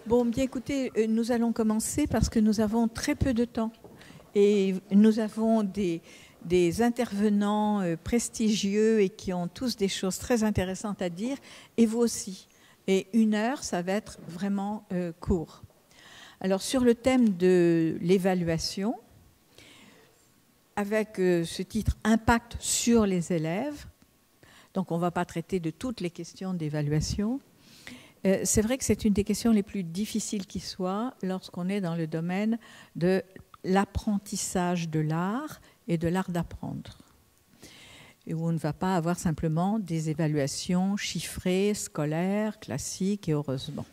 Bon, bien écoutez, nous allons commencer parce que nous avons très peu de temps. Et nous avons des intervenants prestigieux et qui ont tous des choses très intéressantes à dire, et vous aussi. Et 1 heure, ça va être vraiment court. Alors, sur le thème de l'évaluation, avec ce titre « Impact sur les élèves », donc on ne va pas traiter de toutes les questions d'évaluation. C'est vrai que c'est une des questions les plus difficiles qui soit lorsqu'on est dans le domaine de l'apprentissage de l'art et de l'art d'apprendre. Et où on ne va pas avoir simplement des évaluations chiffrées, scolaires, classiques, et heureusement.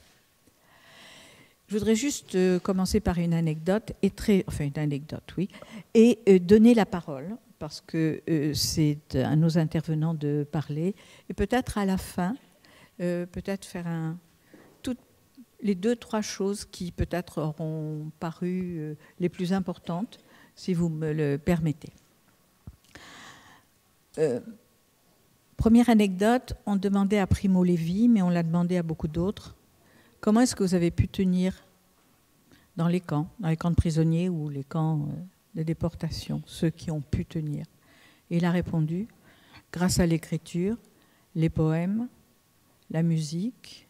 Je voudrais juste commencer par une anecdote, et donner la parole, parce que c'est à nos intervenants de parler, et peut-être à la fin, peut-être faire les 2-3 choses qui peut-être auront paru les plus importantes, si vous me le permettez. Première anecdote, on demandait à Primo Levi, mais on l'a demandé à beaucoup d'autres, comment est-ce que vous avez pu tenir dans les camps de prisonniers ou les camps de déportation, ceux qui ont pu tenir? Et il a répondu, grâce à l'écriture, les poèmes, la musique,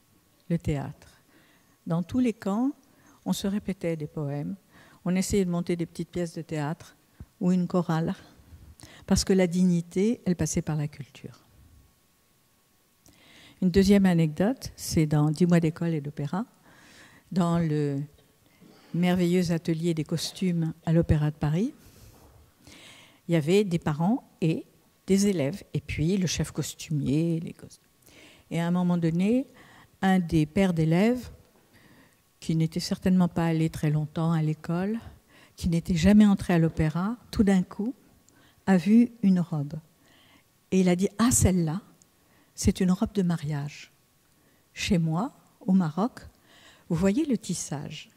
le théâtre. Dans tous les camps, on se répétait des poèmes, on essayait de monter des petites pièces de théâtre ou une chorale, parce que la dignité, elle passait par la culture. Une deuxième anecdote, c'est dans 10 mois d'école et d'opéra, dans le merveilleux atelier des costumes à l'Opéra de Paris. Il y avait des parents et des élèves, et puis le chef costumier, les costumes. Et à un moment donné, un des pères d'élèves, qui n'était certainement pas allé très longtemps à l'école, qui n'était jamais entré à l'opéra, tout d'un coup, a vu une robe. Et il a dit « Ah, celle-là, c'est une robe de mariage. Chez moi, au Maroc, vous voyez le tissage.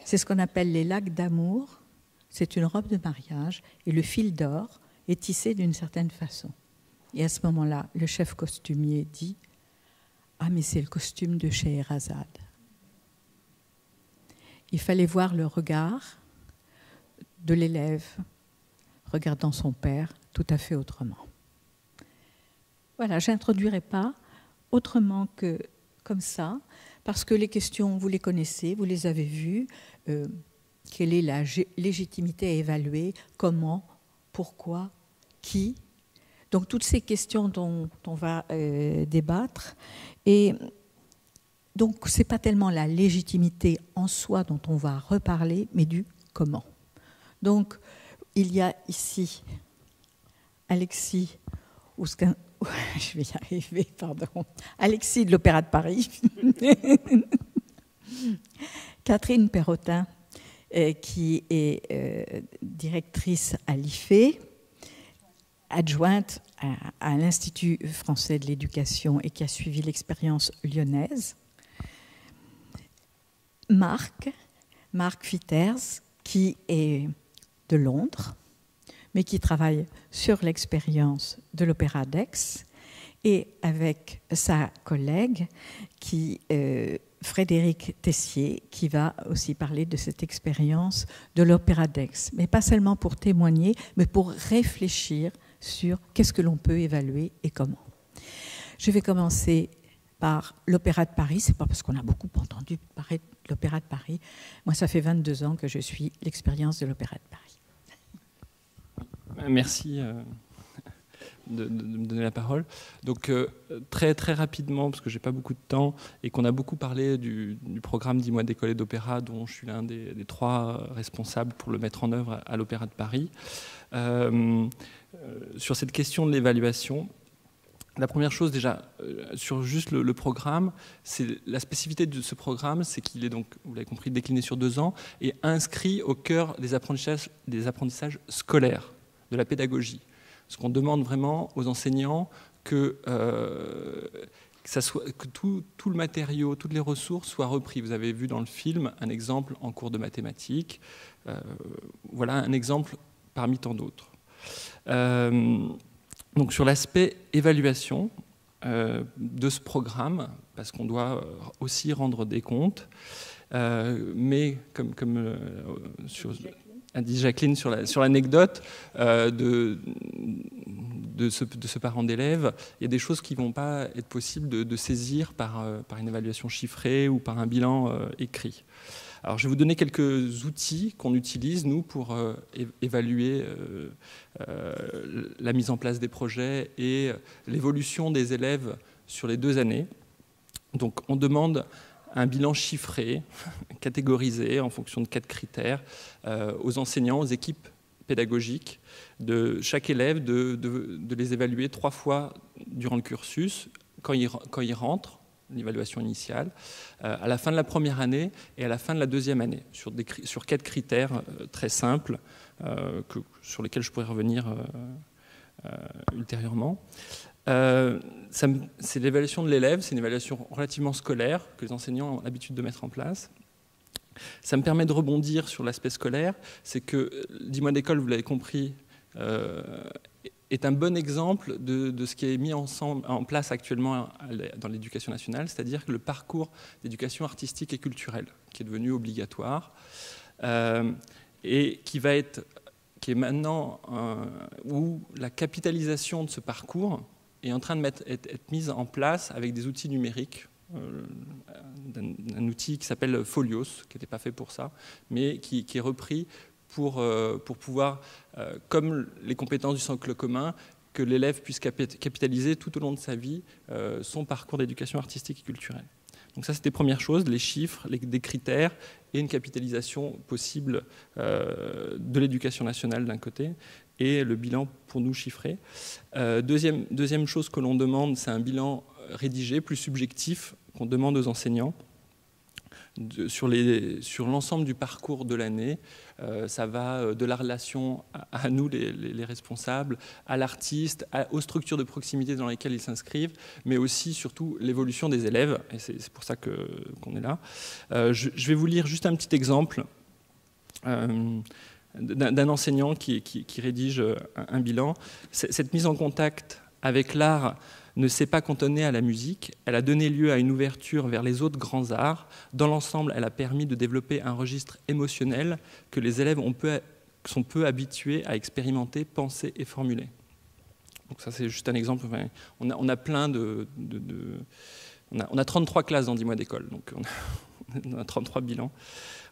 C'est ce qu'on appelle les lacs d'amour. C'est une robe de mariage et le fil d'or est tissé d'une certaine façon. » Et à ce moment-là, le chef costumier dit « Ah, mais c'est le costume de Scheherazade. » Il fallait voir le regard de l'élève regardant son père tout à fait autrement. Voilà, je n'introduirai pas autrement que comme ça, parce que les questions, vous les connaissez, vous les avez vues. Quelle est la légitimité à évaluer? Comment? Pourquoi? Qui? Donc toutes ces questions dont on va débattre. Et donc ce n'est pas tellement la légitimité en soi dont on va reparler, mais du comment. Donc il y a ici Alexis je vais y arriver, pardon. Alexis de l'Opéra de Paris, Catherine Perrotin, qui est directrice à l'IFE, adjointe à l'Institut français de l'éducation et qui a suivi l'expérience lyonnaise, Marc Fitters, qui est de Londres, mais qui travaille sur l'expérience de l'Opéra d'Aix, et avec sa collègue, Frédéric Tessier, qui va aussi parler de cette expérience de l'Opéra d'Aix. Mais pas seulement pour témoigner, mais pour réfléchir sur qu'est-ce que l'on peut évaluer et comment. Je vais commencer par l'Opéra de Paris. Ce n'est pas parce qu'on a beaucoup entendu parler de l'Opéra de Paris. Moi, ça fait 22 ans que je suis l'expérience de l'Opéra de Paris. Merci de me donner la parole. Donc très rapidement, parce que j'ai pas beaucoup de temps et qu'on a beaucoup parlé du programme 10 mois d'école et d'opéra, dont je suis l'un des 3 responsables pour le mettre en œuvre à l'Opéra de Paris. Sur cette question de l'évaluation, la première chose déjà, sur juste le programme, c'est la spécificité de ce programme, c'est qu'il est donc, vous l'avez compris, décliné sur 2 ans et inscrit au cœur des apprentissages scolaires, de la pédagogie. Parce qu'on demande vraiment aux enseignants que tout le matériau, toutes les ressources soient repris. Vous avez vu dans le film un exemple en cours de mathématiques. Voilà un exemple parmi tant d'autres. Donc sur l'aspect évaluation de ce programme, parce qu'on doit aussi rendre des comptes, Mais comme a dit Jacqueline sur l'anecdote de ce parent d'élève, il y a des choses qui ne vont pas être possibles de saisir par une évaluation chiffrée ou par un bilan écrit. Alors, je vais vous donner quelques outils qu'on utilise, nous, pour évaluer la mise en place des projets et l'évolution des élèves sur les 2 années. Donc, on demande un bilan chiffré, catégorisé en fonction de 4 critères aux enseignants, aux équipes pédagogiques de chaque élève, de les évaluer 3 fois durant le cursus, quand ils rentrent, l'évaluation initiale, à la fin de la première année et à la fin de la 2e année, sur 4 critères très simples sur lesquels je pourrais revenir ultérieurement. C'est l'évaluation de l'élève, c'est une évaluation relativement scolaire que les enseignants ont l'habitude de mettre en place. Ça me permet de rebondir sur l'aspect scolaire, c'est que 10 mois d'école, vous l'avez compris, est un bon exemple de ce qui est mis en place actuellement dans l'éducation nationale, c'est-à-dire que le parcours d'éducation artistique et culturelle, qui est devenu obligatoire, et qui est maintenant où la capitalisation de ce parcours est en train d'être mise en place avec des outils numériques, un outil qui s'appelle Folios, qui n'était pas fait pour ça, mais qui est repris pour pouvoir, comme les compétences du socle commun, que l'élève puisse capitaliser tout au long de sa vie son parcours d'éducation artistique et culturelle. Donc ça, c'était la première chose, les chiffres, des critères et une capitalisation possible de l'éducation nationale d'un côté et le bilan pour nous chiffré. Deuxième chose que l'on demande, c'est un bilan rédigé, plus subjectif, qu'on demande aux enseignants sur l'ensemble du parcours de l'année. Ça va de la relation à nous, les responsables, à l'artiste, aux structures de proximité dans lesquelles ils s'inscrivent, mais aussi, surtout, l'évolution des élèves, et c'est pour ça qu'on est là. Je vais vous lire juste un petit exemple d'un enseignant qui rédige un bilan. Cette mise en contact avec l'art ne s'est pas cantonnée à la musique, elle a donné lieu à une ouverture vers les autres grands arts. Dans l'ensemble, elle a permis de développer un registre émotionnel que les élèves sont peu habitués à expérimenter, penser et formuler. Donc ça, c'est juste un exemple. Enfin, on a plein on a 33 classes dans 10 mois d'école, donc on a 33 bilans.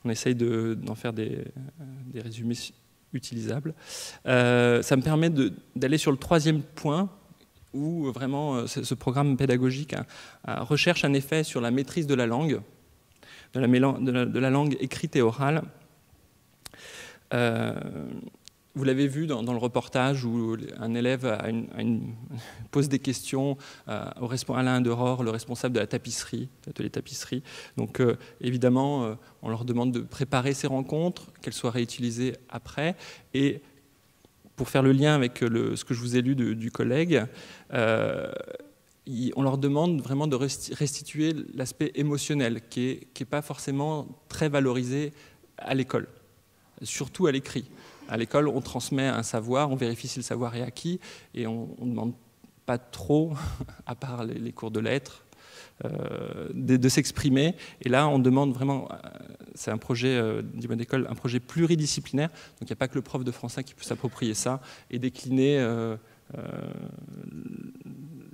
On essaye d'en faire des résumés utilisables. Ça me permet d'aller sur le 3e point, où vraiment ce programme pédagogique recherche un effet sur la maîtrise de la langue, de la langue écrite et orale. Vous l'avez vu dans le reportage où un élève pose des questions à Alain Deror, le responsable de la tapisserie, de l'atelier tapisserie. Donc évidemment, on leur demande de préparer ces rencontres, qu'elles soient réutilisées après. Et pour faire le lien avec ce que je vous ai lu du collègue, on leur demande vraiment de restituer l'aspect émotionnel qui est pas forcément très valorisé à l'école, surtout à l'écrit. À l'école, on transmet un savoir, on vérifie si le savoir est acquis, et on ne demande pas trop, à part les cours de lettres, de s'exprimer. Et là, on demande vraiment, c'est un projet d'école, un projet pluridisciplinaire, donc il n'y a pas que le prof de français qui peut s'approprier ça et décliner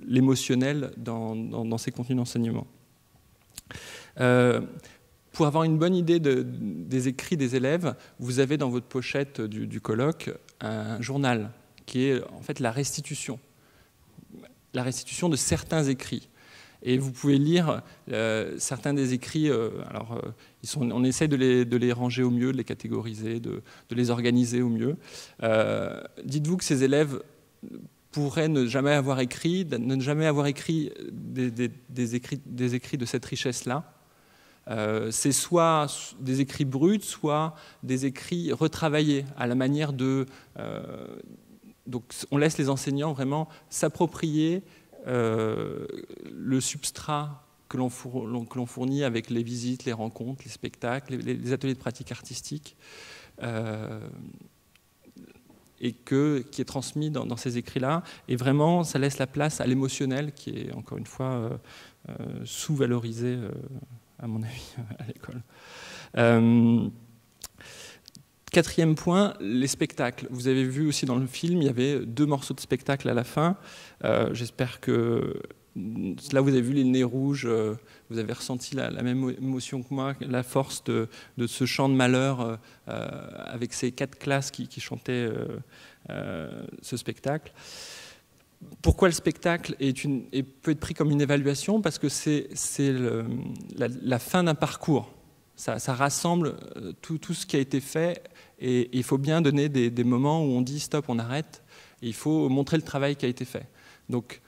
l'émotionnel dans ses contenus d'enseignement. Pour avoir une bonne idée des écrits des élèves, vous avez dans votre pochette du colloque un journal qui est en fait la restitution de certains écrits. Et vous pouvez lire certains des écrits. On essaie de les ranger au mieux, de les catégoriser, de les organiser au mieux. Dites-vous que ces élèves pourraient ne jamais avoir écrit des écrits de cette richesse-là. C'est soit des écrits bruts, soit des écrits retravaillés à la manière de... donc on laisse les enseignants vraiment s'approprier le substrat que l'on fournit avec les visites, les rencontres, les spectacles, les ateliers de pratique artistique, et qui est transmis dans ces écrits-là. Et vraiment, ça laisse la place à l'émotionnel qui est, encore une fois, sous-valorisé à mon avis, à l'école. Quatrième point, les spectacles. Vous avez vu aussi dans le film, il y avait 2 morceaux de spectacle à la fin. J'espère que là, vous avez vu les nez rouges, vous avez ressenti la même émotion que moi, la force de ce chant de malheur avec ces 4 classes qui chantaient ce spectacle. Pourquoi le spectacle peut être pris comme une évaluation? Parce que c'est la fin d'un parcours. Ça rassemble tout ce qui a été fait, et il faut bien donner des moments où on dit stop, on arrête, et il faut montrer le travail qui a été fait. Donc,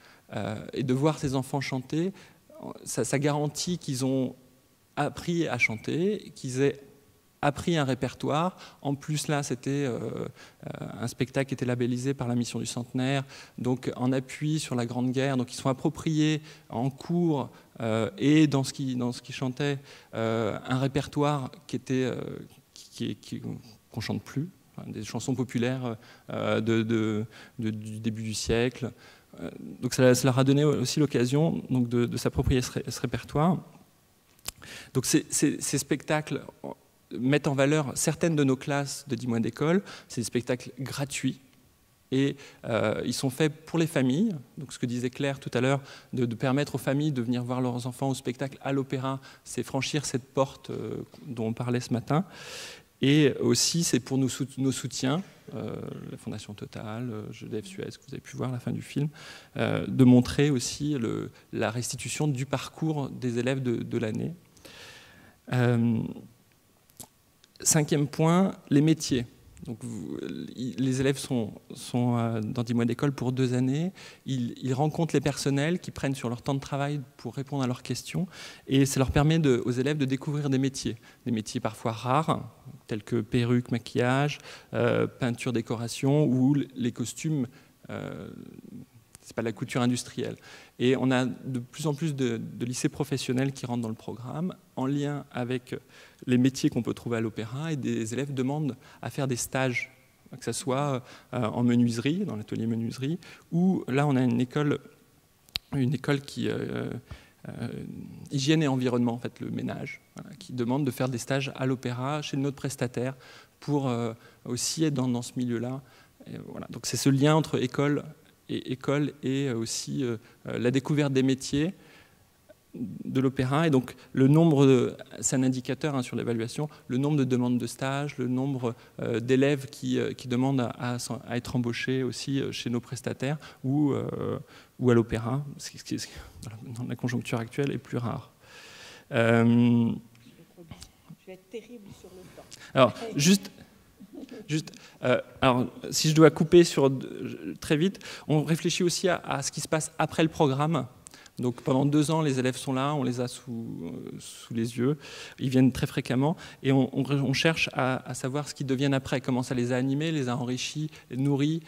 et de voir ces enfants chanter, ça garantit qu'ils ont appris à chanter, qu'ils aient appris un répertoire. En plus, là, c'était un spectacle qui était labellisé par la Mission du Centenaire, donc en appui sur la Grande Guerre. Donc, ils sont appropriés en cours et dans ce qu'ils chantaient un répertoire qu'on chante plus, des chansons populaires du début du siècle. Donc, ça leur a donné aussi l'occasion de s'approprier ce répertoire. Donc, ces spectacles mettent en valeur certaines de nos classes de 10 mois d'école. C'est des spectacles gratuits et ils sont faits pour les familles. Donc ce que disait Claire tout à l'heure, de permettre aux familles de venir voir leurs enfants au spectacle à l'opéra, c'est franchir cette porte dont on parlait ce matin. Et aussi, c'est pour nos soutiens, la Fondation Total, Genève Suez, que vous avez pu voir à la fin du film, de montrer aussi la restitution du parcours des élèves de l'année. 5e point, les métiers. Donc, les élèves sont dans 10 mois d'école pour 2 années. Ils rencontrent les personnels qui prennent sur leur temps de travail pour répondre à leurs questions. Et ça leur permet aux élèves de découvrir des métiers parfois rares, tels que perruque, maquillage, peinture, décoration, ou les costumes. C'est pas la couture industrielle. Et on a de plus en plus de lycées professionnels qui rentrent dans le programme, en lien avec les métiers qu'on peut trouver à l'opéra, et des élèves demandent à faire des stages, que ce soit en menuiserie, dans l'atelier menuiserie, ou là on a une école qui hygiène et environnement, en fait, le ménage, voilà, qui demande de faire des stages à l'opéra chez notre prestataire pour aussi être dans ce milieu-là. Voilà. Donc c'est ce lien entre école et aussi la découverte des métiers de l'opéra. Et donc le nombre, c'est un indicateur sur l'évaluation, le nombre de demandes de stage, le nombre d'élèves qui demandent à être embauchés aussi chez nos prestataires ou à l'opéra, ce qui dans la conjoncture actuelle est plus rare. Je vais être terrible sur le temps. Alors, alors, si je dois couper très vite, on réfléchit aussi à ce qui se passe après le programme. Donc pendant 2 ans, les élèves sont là, on les a sous les yeux, ils viennent très fréquemment, et on cherche à savoir ce qu'ils deviennent après, comment ça les a animés, les a enrichis, nourris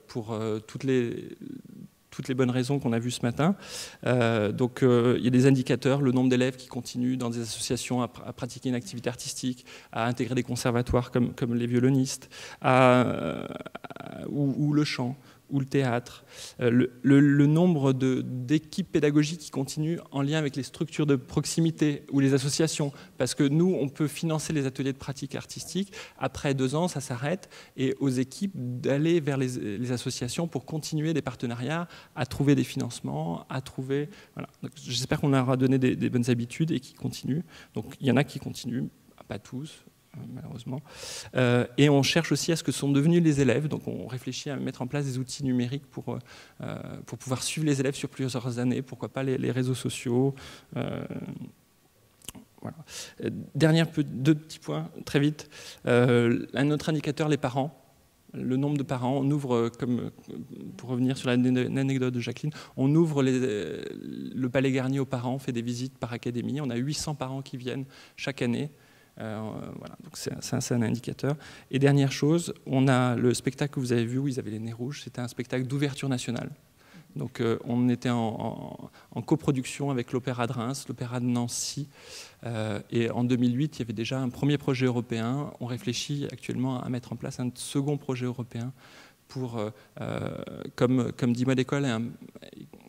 pour toutes les bonnes raisons qu'on a vues ce matin. Donc il y a des indicateurs, le nombre d'élèves qui continuent dans des associations à pratiquer une activité artistique, à intégrer des conservatoires comme les violonistes, ou le chant, ou le théâtre, le nombre d'équipes pédagogiques qui continuent en lien avec les structures de proximité ou les associations, parce que nous, on peut financer les ateliers de pratique artistique, après 2 ans, ça s'arrête, et aux équipes d'aller vers les associations pour continuer des partenariats, à trouver des financements, à trouver... Voilà. J'espère qu'on leur a donné des bonnes habitudes et qui continuent. Donc il y en a qui continuent, pas tous, malheureusement. Et on cherche aussi à ce que sont devenus les élèves. Donc on réfléchit à mettre en place des outils numériques pour pouvoir suivre les élèves sur plusieurs années. Pourquoi pas les réseaux sociaux. Voilà. 2 petits points, très vite. Un autre indicateur, les parents. Le nombre de parents, on ouvre, pour revenir sur l'anecdote de Jacqueline, on ouvre le Palais Garnier aux parents, on fait des visites par académie. On a 800 parents qui viennent chaque année. Voilà, donc c'est un indicateur. Et dernière chose, on a le spectacle que vous avez vu où ils avaient les nez rouges, c'était un spectacle d'ouverture nationale. Donc on était en coproduction avec l'Opéra de Reims, l'Opéra de Nancy, et en 2008, il y avait déjà un premier projet européen. On réfléchit actuellement à mettre en place un second projet européen pour, comme 10 mois d'école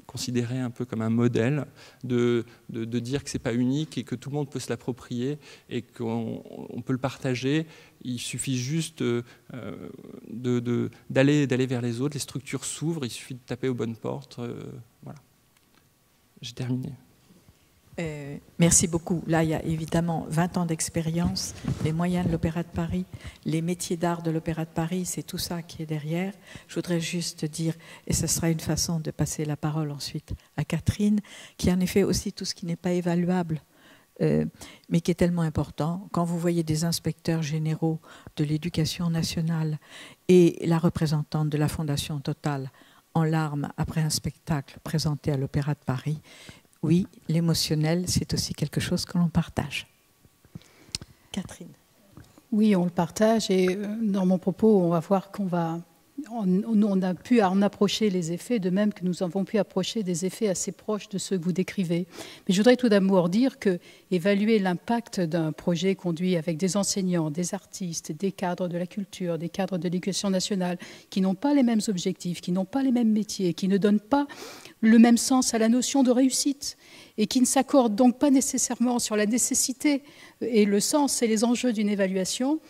considéré un peu comme un modèle, de dire que ce n'est pas unique et que tout le monde peut se l'approprier et qu'on peut le partager. Il suffit juste d'aller vers les autres, les structures s'ouvrent, il suffit de taper aux bonnes portes. Voilà. J'ai terminé. Merci beaucoup. Là, il y a évidemment 20 ans d'expérience, les moyens de l'Opéra de Paris, les métiers d'art de l'Opéra de Paris, c'est tout ça qui est derrière. Je voudrais juste dire, et ce sera une façon de passer la parole ensuite à Catherine, qui en effet aussi tout ce qui n'est pas évaluable, mais qui est tellement important. Quand vous voyez des inspecteurs généraux de l'Éducation nationale et la représentante de la Fondation Total en larmes après un spectacle présenté à l'Opéra de Paris, oui, l'émotionnel, c'est aussi quelque chose que l'on partage. Catherine. Oui, on le partage et dans mon propos, on va voir qu'on a pu en approcher les effets, de même que nous avons pu approcher des effets assez proches de ceux que vous décrivez. Mais je voudrais tout d'abord dire que évaluer l'impact d'un projet conduit avec des enseignants, des artistes, des cadres de la culture, des cadres de l'éducation nationale, qui n'ont pas les mêmes objectifs, qui n'ont pas les mêmes métiers, qui ne donnent pas le même sens à la notion de réussite et qui ne s'accordent donc pas nécessairement sur la nécessité et le sens et les enjeux d'une évaluation,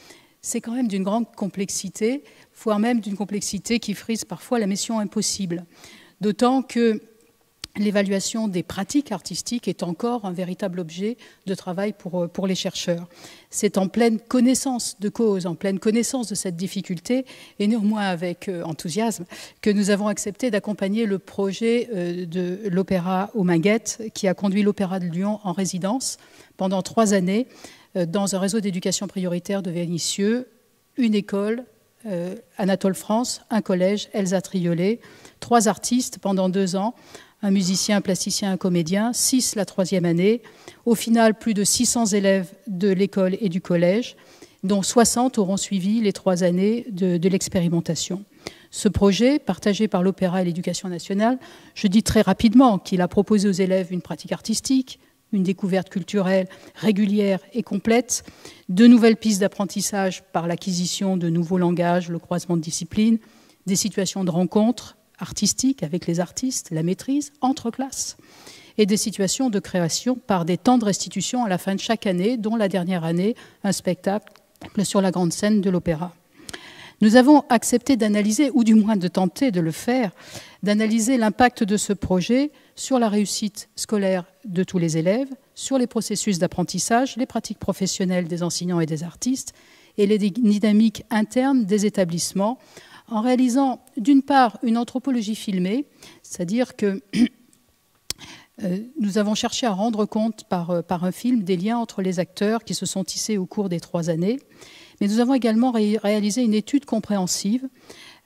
c'est quand même d'une grande complexité, voire même d'une complexité qui frise parfois la mission impossible. D'autant que l'évaluation des pratiques artistiques est encore un véritable objet de travail pour les chercheurs. C'est en pleine connaissance de cause, en pleine connaissance de cette difficulté, et néanmoins avec enthousiasme, que nous avons accepté d'accompagner le projet de l'Opéra aux Minguettes, qui a conduit l'Opéra de Lyon en résidence pendant 3 années dans un réseau d'éducation prioritaire de Vénissieux, une école, Anatole France, un collège, Elsa Triolet, 3 artistes pendant 2 ans, un musicien, un plasticien, un comédien, 6 la 3e année. Au final, plus de 600 élèves de l'école et du collège, dont 60 auront suivi les 3 années de l'expérimentation. Ce projet, partagé par l'Opéra et l'Éducation nationale, je dis très rapidement qu'il a proposé aux élèves une pratique artistique, une découverte culturelle régulière et complète, de nouvelles pistes d'apprentissage par l'acquisition de nouveaux langages, le croisement de disciplines, des situations de rencontre artistique avec les artistes, la maîtrise entre classes, et des situations de création par des temps de restitution à la fin de chaque année, dont la dernière année, un spectacle sur la grande scène de l'opéra. Nous avons accepté d'analyser, ou du moins de tenter de le faire, d'analyser l'impact de ce projet sur la réussite scolaire de tous les élèves, sur les processus d'apprentissage, les pratiques professionnelles des enseignants et des artistes, et les dynamiques internes des établissements, en réalisant d'une part une anthropologie filmée, c'est-à-dire que nous avons cherché à rendre compte par un film des liens entre les acteurs qui se sont tissés au cours des 3 années, mais nous avons également réalisé une étude compréhensive,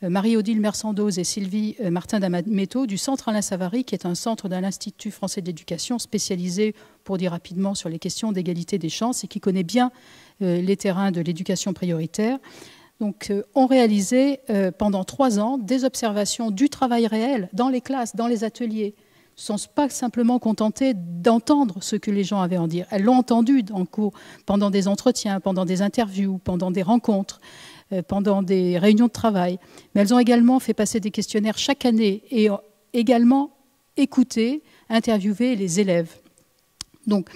Marie-Odile Mersandoz et Sylvie Martin d'Amato du Centre Alain Savary, qui est un centre de l'Institut français de l'éducation spécialisé, pour dire rapidement, sur les questions d'égalité des chances et qui connaît bien les terrains de l'éducation prioritaire. Donc, ont réalisé pendant 3 ans des observations du travail réel dans les classes, dans les ateliers. Elles ne sont pas simplement contentées d'entendre ce que les gens avaient à en dire. Elles l'ont entendu en cours, pendant des entretiens, pendant des interviews, pendant des rencontres, pendant des réunions de travail. Mais elles ont également fait passer des questionnaires chaque année et ont également écouté, interviewé les élèves. Donc,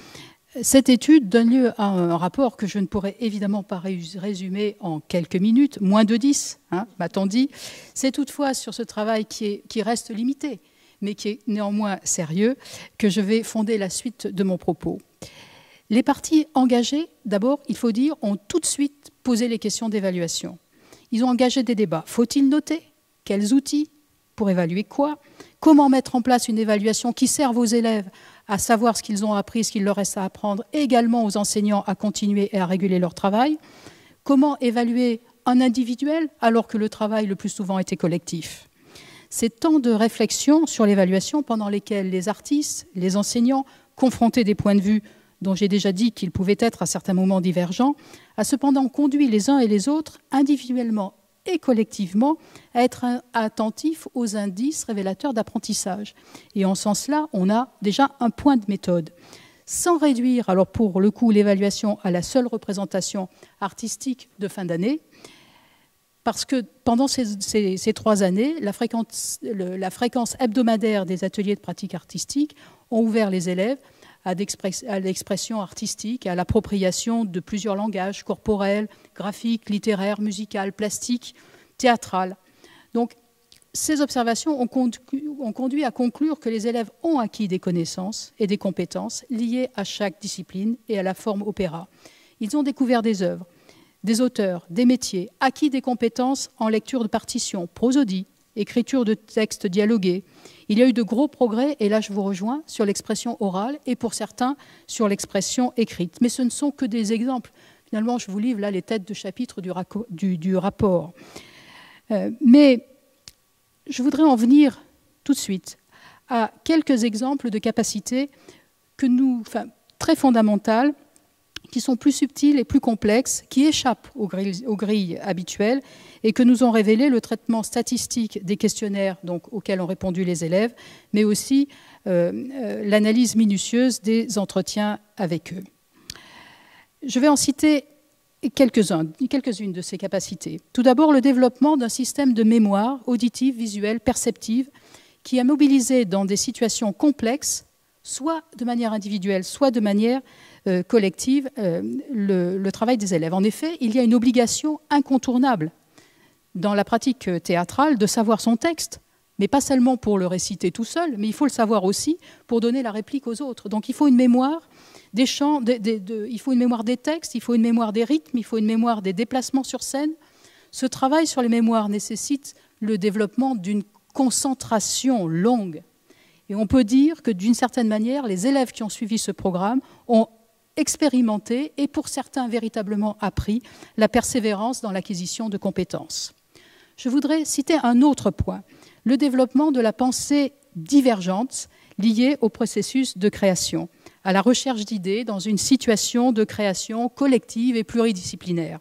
cette étude donne lieu à un rapport que je ne pourrais évidemment pas résumer en quelques minutes, moins de 10, m'a-t-on dit. C'est toutefois sur ce travail qui reste limité, mais qui est néanmoins sérieux, que je vais fonder la suite de mon propos. Les parties engagées, d'abord, il faut dire, ont tout de suite posé les questions d'évaluation. Ils ont engagé des débats. Faut-il noter? Quels outils? Pour évaluer quoi? Comment mettre en place une évaluation qui serve aux élèves à savoir ce qu'ils ont appris, ce qu'il leur reste à apprendre, et également aux enseignants à continuer et à réguler leur travail? Comment évaluer un individuel alors que le travail le plus souvent était collectif? Ces temps de réflexion sur l'évaluation pendant lesquels les artistes, les enseignants, confrontés des points de vue dont j'ai déjà dit qu'ils pouvaient être à certains moments divergents, a cependant conduit les uns et les autres, individuellement et collectivement, à être attentifs aux indices révélateurs d'apprentissage. Et en ce sens-là, on a déjà un point de méthode. Sans réduire, alors pour le coup, l'évaluation à la seule représentation artistique de fin d'année, parce que pendant ces 3 années, la fréquence hebdomadaire des ateliers de pratique artistique ont ouvert les élèves à l'expression artistique, à l'appropriation de plusieurs langages corporels, graphiques, littéraires, musicaux, plastiques, théâtrales. Donc, ces observations ont conduit à conclure que les élèves ont acquis des connaissances et des compétences liées à chaque discipline et à la forme opéra. Ils ont découvert des œuvres, des auteurs, des métiers, acquis des compétences en lecture de partitions, prosodie, écriture de textes dialogués. Il y a eu de gros progrès, et là je vous rejoins, sur l'expression orale et pour certains sur l'expression écrite. Mais ce ne sont que des exemples. Finalement, je vous livre là les têtes de chapitre du rapport. Mais je voudrais en venir tout de suite à quelques exemples de capacités très fondamentales, qui sont plus subtiles et plus complexes, qui échappent aux grilles habituelles et que nous ont révélé le traitement statistique des questionnaires auxquels ont répondu les élèves, mais aussi l'analyse minutieuse des entretiens avec eux. Je vais en citer quelques-unes de ces capacités. Tout d'abord, le développement d'un système de mémoire auditive, visuelle, perceptive, qui a mobilisé dans des situations complexes, soit de manière individuelle, soit de manière collective, le travail des élèves. En effet, il y a une obligation incontournable dans la pratique théâtrale de savoir son texte, mais pas seulement pour le réciter tout seul, mais il faut le savoir aussi pour donner la réplique aux autres. Donc il faut une mémoire des chants, il faut une mémoire des textes, il faut une mémoire des rythmes, il faut une mémoire des déplacements sur scène. Ce travail sur les mémoires nécessite le développement d'une concentration longue. Et on peut dire que d'une certaine manière, les élèves qui ont suivi ce programme ont expérimenté et pour certains véritablement appris la persévérance dans l'acquisition de compétences. Je voudrais citer un autre point, le développement de la pensée divergente liée au processus de création, à la recherche d'idées dans une situation de création collective et pluridisciplinaire.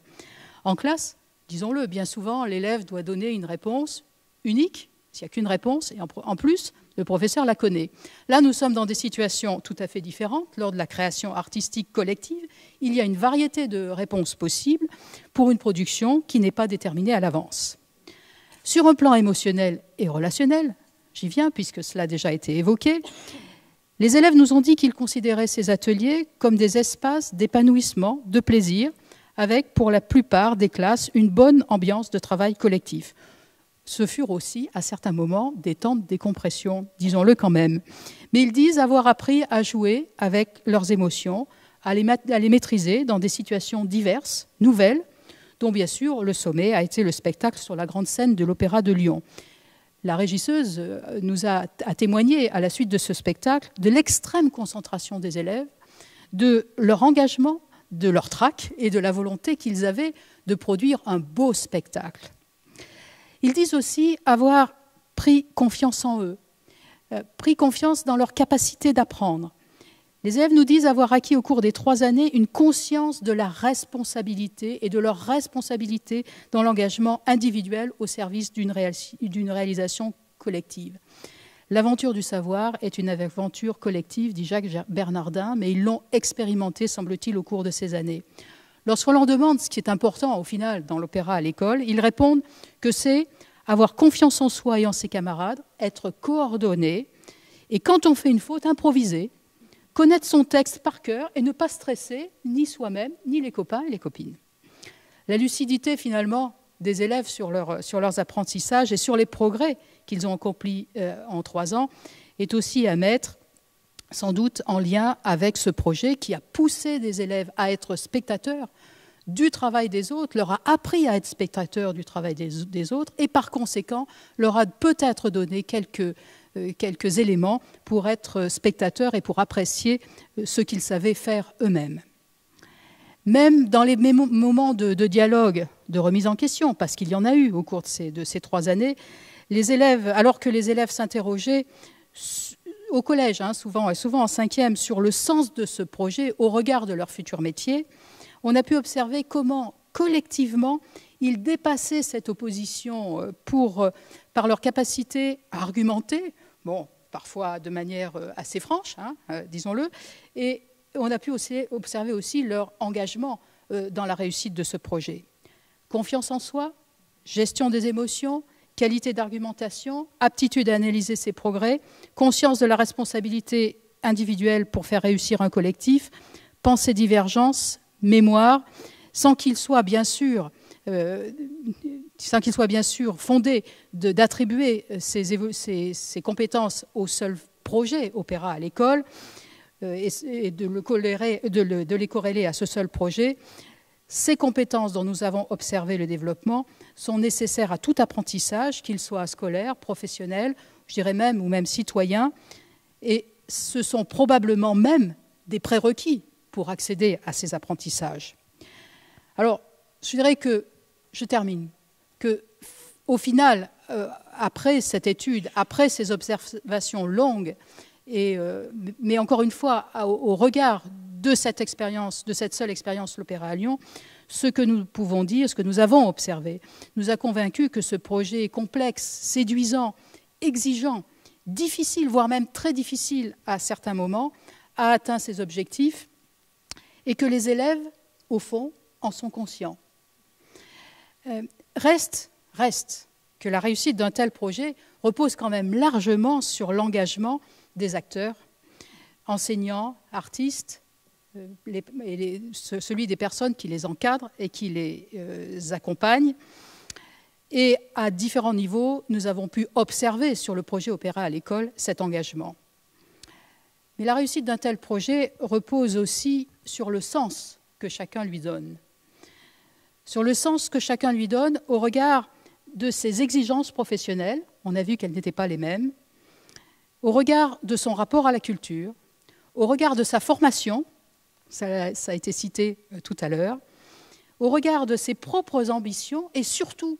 En classe, disons-le, bien souvent, l'élève doit donner une réponse unique, s'il n'y a qu'une réponse, et en plus, le professeur la connaît. Là, nous sommes dans des situations tout à fait différentes. Lors de la création artistique collective, il y a une variété de réponses possibles pour une production qui n'est pas déterminée à l'avance. Sur un plan émotionnel et relationnel, j'y viens puisque cela a déjà été évoqué, les élèves nous ont dit qu'ils considéraient ces ateliers comme des espaces d'épanouissement, de plaisir, avec pour la plupart des classes une bonne ambiance de travail collectif. Ce furent aussi, à certains moments, des temps de décompression, disons-le quand même. Mais ils disent avoir appris à jouer avec leurs émotions, à les maîtriser dans des situations diverses, nouvelles, dont bien sûr le sommet a été le spectacle sur la grande scène de l'Opéra de Lyon. La régisseuse nous a témoigné à la suite de ce spectacle de l'extrême concentration des élèves, de leur engagement, de leur trac et de la volonté qu'ils avaient de produire un beau spectacle. Ils disent aussi avoir pris confiance en eux, pris confiance dans leur capacité d'apprendre. Les élèves nous disent avoir acquis au cours des 3 années une conscience de la responsabilité et de leur responsabilité dans l'engagement individuel au service d'une réalisation collective. L'aventure du savoir est une aventure collective, dit Jacques Bernardin, mais ils l'ont expérimenté, semble-t-il, au cours de ces années. Lorsqu'on leur demande ce qui est important, au final, dans l'opéra à l'école, ils répondent que c'est avoir confiance en soi et en ses camarades, être coordonné, et quand on fait une faute, improviser, connaître son texte par cœur et ne pas stresser ni soi-même, ni les copains et les copines. La lucidité, finalement, des élèves sur leurs apprentissages et sur les progrès qu'ils ont accomplis en 3 ans est aussi à mettre sans doute en lien avec ce projet qui a poussé des élèves à être spectateurs du travail des autres, leur a appris à être spectateurs du travail des autres et par conséquent leur a peut-être donné quelques éléments pour être spectateurs et pour apprécier ce qu'ils savaient faire eux-mêmes. Même dans les moments de dialogue, de remise en question, parce qu'il y en a eu au cours de ces 3 années, les élèves, alors que les élèves s'interrogeaient au collège, souvent en 5e, sur le sens de ce projet au regard de leur futur métier, on a pu observer comment, collectivement, ils dépassaient cette opposition par leur capacité à argumenter, parfois de manière assez franche, disons-le, et on a pu observer aussi leur engagement dans la réussite de ce projet. Confiance en soi, gestion des émotions, qualité d'argumentation, aptitude à analyser ses progrès, conscience de la responsabilité individuelle pour faire réussir un collectif, pensée divergence, mémoire, sans qu'il soit bien sûr fondé d'attribuer ces compétences au seul projet opéra à l'école et de les corréler à ce seul projet. Ces compétences dont nous avons observé le développement sont nécessaires à tout apprentissage, qu'il soit scolaire, professionnel, je dirais même, ou même citoyen, et ce sont probablement même des prérequis pour accéder à ces apprentissages. Alors, je dirais que, je termine, qu'au final, après cette étude, après ces observations longues, mais encore une fois, au regard de cette expérience, de cette seule expérience, l'Opéra à Lyon, ce que nous pouvons dire, ce que nous avons observé, nous a convaincus que ce projet est complexe, séduisant, exigeant, difficile, voire même très difficile à certains moments, a atteint ses objectifs et que les élèves, au fond, en sont conscients. Reste que la réussite d'un tel projet repose quand même largement sur l'engagement des acteurs, enseignants, artistes, celui des personnes qui les encadrent et qui les accompagnent. Et à différents niveaux, nous avons pu observer sur le projet Opéra à l'école cet engagement. Mais la réussite d'un tel projet repose aussi sur le sens que chacun lui donne. Sur le sens que chacun lui donne au regard de ses exigences professionnelles, on a vu qu'elles n'étaient pas les mêmes, au regard de son rapport à la culture, au regard de sa formation, ça a été cité tout à l'heure, au regard de ses propres ambitions et surtout,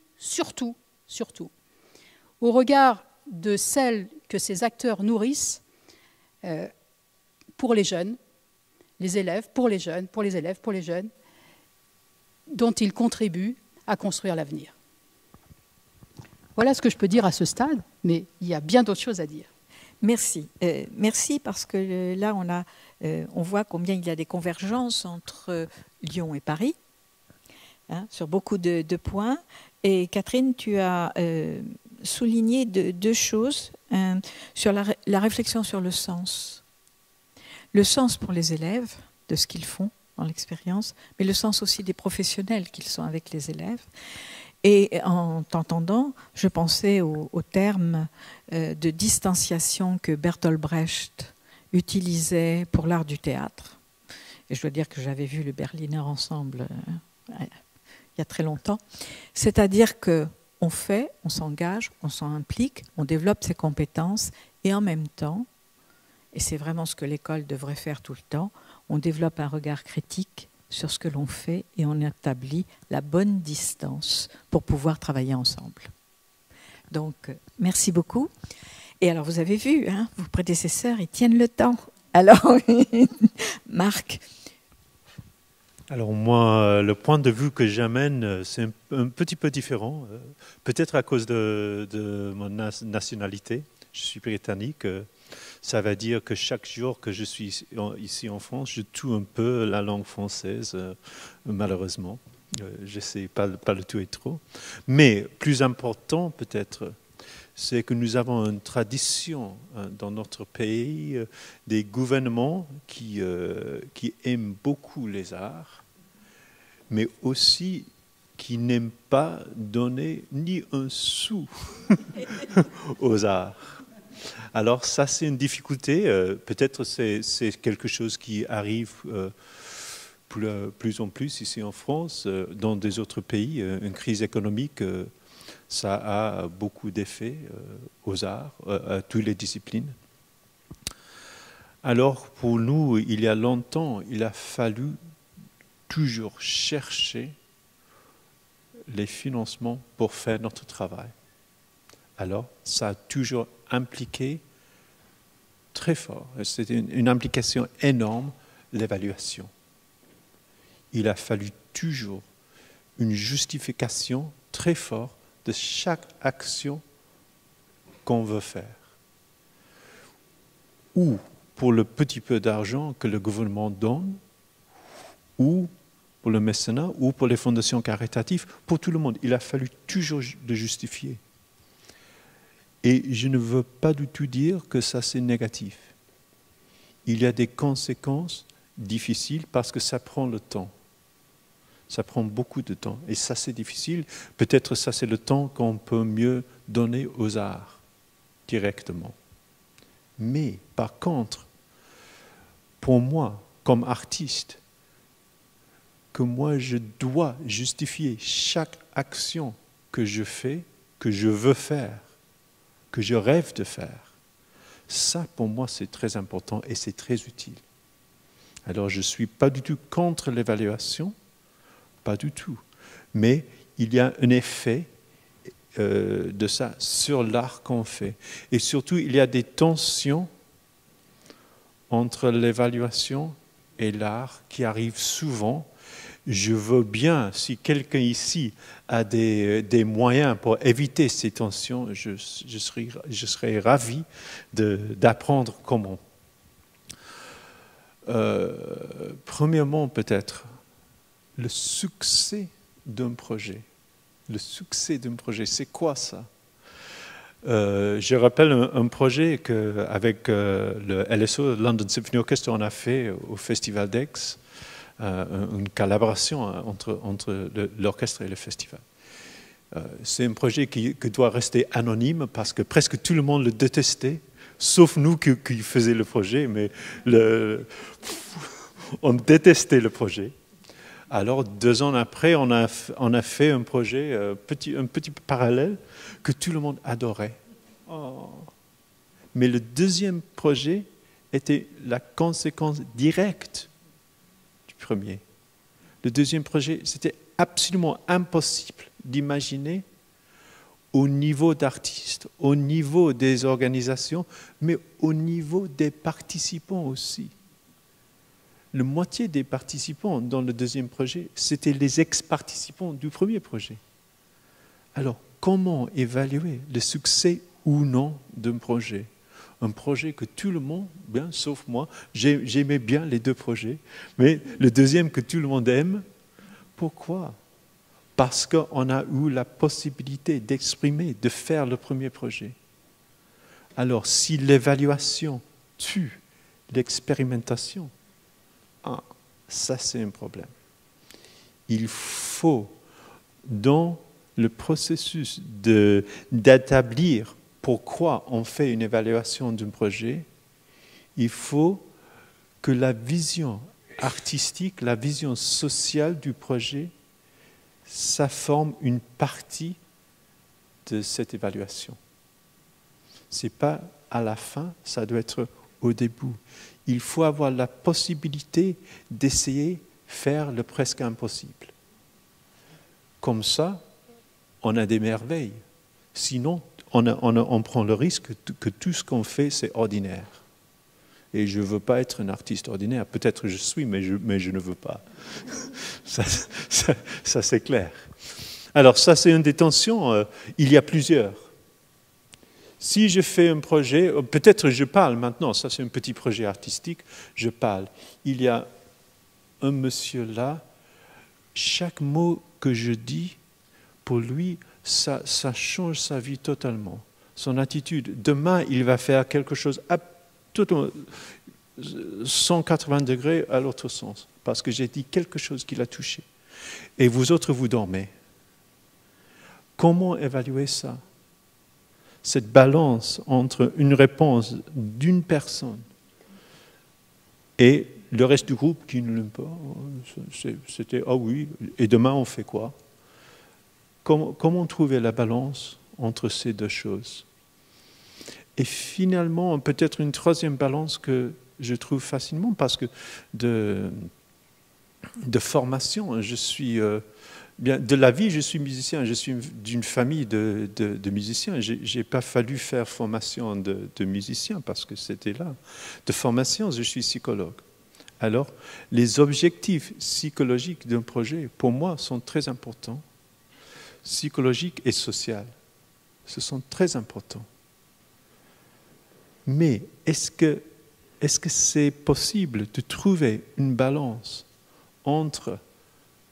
au regard de celles que ces acteurs nourrissent pour les jeunes, les élèves, pour les jeunes, pour les élèves, pour les jeunes, dont ils contribuent à construire l'avenir. Voilà ce que je peux dire à ce stade, mais il y a bien d'autres choses à dire. Merci. Merci parce que là, on voit combien il y a des convergences entre Lyon et Paris, hein, sur beaucoup de points. Et Catherine, tu as souligné deux choses sur la réflexion sur le sens. Le sens pour les élèves de ce qu'ils font dans l'expérience, mais le sens aussi des professionnels qu'ils sont avec les élèves. Et en t'entendant, je pensais au terme de distanciation que Bertolt Brecht utilisait pour l'art du théâtre. Et je dois dire que j'avais vu le Berliner Ensemble il y a très longtemps. C'est-à-dire qu'on fait, on s'engage, on s'implique, on développe ses compétences et en même temps, et c'est vraiment ce que l'école devrait faire tout le temps, on développe un regard critique sur ce que l'on fait et on établit la bonne distance pour pouvoir travailler ensemble. Donc, merci beaucoup. Et alors, vous avez vu, hein, vos prédécesseurs, ils tiennent le temps. Alors, Marc. Alors moi, le point de vue que j'amène, c'est un petit peu différent, peut-être à cause de mon nationalité. Je suis britannique. Ça veut dire que chaque jour que je suis ici en France, je tue un peu la langue française, malheureusement. J'essaie pas le tuer trop. Mais plus important peut-être, c'est que nous avons une tradition dans notre pays des gouvernements qui aiment beaucoup les arts, mais aussi qui n'aiment pas donner ni un sou aux arts. Alors ça, c'est une difficulté. Peut-être c'est quelque chose qui arrive plus en plus ici en France. Dans des autres pays, une crise économique, ça a beaucoup d'effets aux arts, à toutes les disciplines. Alors pour nous, il y a longtemps, il a fallu toujours chercher les financements pour faire notre travail. Alors ça a toujours impliqué très fort, c'est une implication énorme, l'évaluation. Il a fallu toujours une justification très forte de chaque action qu'on veut faire. Ou pour le petit peu d'argent que le gouvernement donne, ou pour le mécénat ou pour les fondations caritatives, pour tout le monde. Il a fallu toujours le justifier. Et je ne veux pas du tout dire que ça c'est négatif. Il y a des conséquences difficiles parce que ça prend le temps. Ça prend beaucoup de temps. Et ça c'est difficile. Peut-être ça c'est le temps qu'on peut mieux donner aux arts directement. Mais par contre, pour moi, comme artiste, que moi je dois justifier chaque action que je fais, que je veux faire, que je rêve de faire, ça pour moi c'est très important et c'est très utile. Alors je ne suis pas du tout contre l'évaluation, pas du tout, mais il y a un effet de ça sur l'art qu'on fait. Et surtout, il y a des tensions entre l'évaluation et l'art qui arrivent souvent. Je veux bien, si quelqu'un ici a des moyens pour éviter ces tensions, je serais ravi d'apprendre comment. Premièrement, peut-être, le succès d'un projet. Le succès d'un projet, c'est quoi ça? Je rappelle un projet qu'avec le LSO, London Symphony Orchestra, on a fait au Festival d'Aix, une collaboration entre l'orchestre et le festival. C'est un projet qui doit rester anonyme parce que presque tout le monde le détestait, sauf nous qui faisions le projet, mais on détestait le projet. Alors, 2 ans après, on a fait un projet, un petit parallèle, que tout le monde adorait. Oh. Mais le deuxième projet était la conséquence directe du premier. Le deuxième projet, c'était absolument impossible d'imaginer au niveau d'artistes, au niveau des organisations, mais au niveau des participants aussi. La moitié des participants dans le deuxième projet, c'était les ex-participants du premier projet. Alors, comment évaluer le succès ou non d'un projet? Un projet que tout le monde, bien, sauf moi, j'aimais bien les 2 projets, mais le deuxième que tout le monde aime, pourquoi? Parce qu'on a eu la possibilité d'exprimer, de faire le premier projet. Alors, si l'évaluation tue l'expérimentation, ça c'est un problème. Il faut, dans le processus d'établir pourquoi on fait une évaluation d'un projet, il faut que la vision artistique, la vision sociale du projet, ça forme une partie de cette évaluation. Ce n'est pas à la fin, ça doit être au début. Il faut avoir la possibilité d'essayer de faire le presque impossible. Comme ça, on a des merveilles. Sinon, on prend le risque que tout ce qu'on fait, c'est ordinaire. Et je ne veux pas être un artiste ordinaire. Peut-être je suis, mais je ne veux pas. Ça c'est clair. Alors ça, c'est une des tensions. Il y a plusieurs. Si je fais un projet, peut-être je parle maintenant, ça c'est un petit projet artistique, je parle. Il y a un monsieur là, chaque mot que je dis, pour lui, ça change sa vie totalement. Son attitude. Demain, il va faire quelque chose à 180 degrés à l'autre sens, parce que j'ai dit quelque chose qui l'a touché. Et vous autres, vous dormez. Comment évaluer ça? Cette balance entre une réponse d'une personne et le reste du groupe qui ne l'aime pas. C'était « ah oui, et demain on fait quoi ?» Comment trouver la balance entre ces 2 choses? Et finalement, peut-être une troisième balance que je trouve facilement, parce que de formation, je suis... Bien, de la vie, je suis musicien, je suis d'une famille de musiciens. Je n'ai pas fallu faire formation de musicien parce que c'était là. De formation, je suis psychologue. Alors, les objectifs psychologiques d'un projet, pour moi, sont très importants. Psychologiques et sociaux. Ce sont très importants. Mais est-ce que c'est possible de trouver une balance entre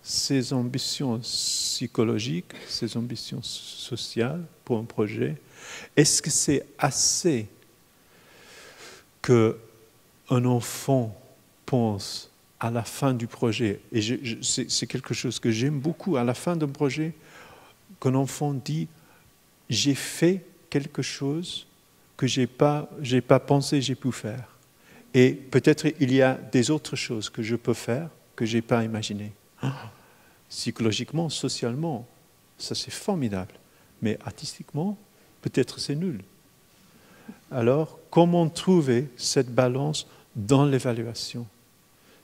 ses ambitions psychologiques, ses ambitions sociales pour un projet? Est-ce que c'est assez qu'un enfant pense à la fin du projet, et c'est quelque chose que j'aime beaucoup, à la fin d'un projet, qu'un enfant dit « j'ai fait quelque chose que j'ai pas pensé j'ai pu faire. Et peut-être il y a des autres choses que je peux faire que je n'ai pas imaginées. » Psychologiquement, socialement, ça c'est formidable. Mais artistiquement, peut-être c'est nul. Alors, comment trouver cette balance dans l'évaluation?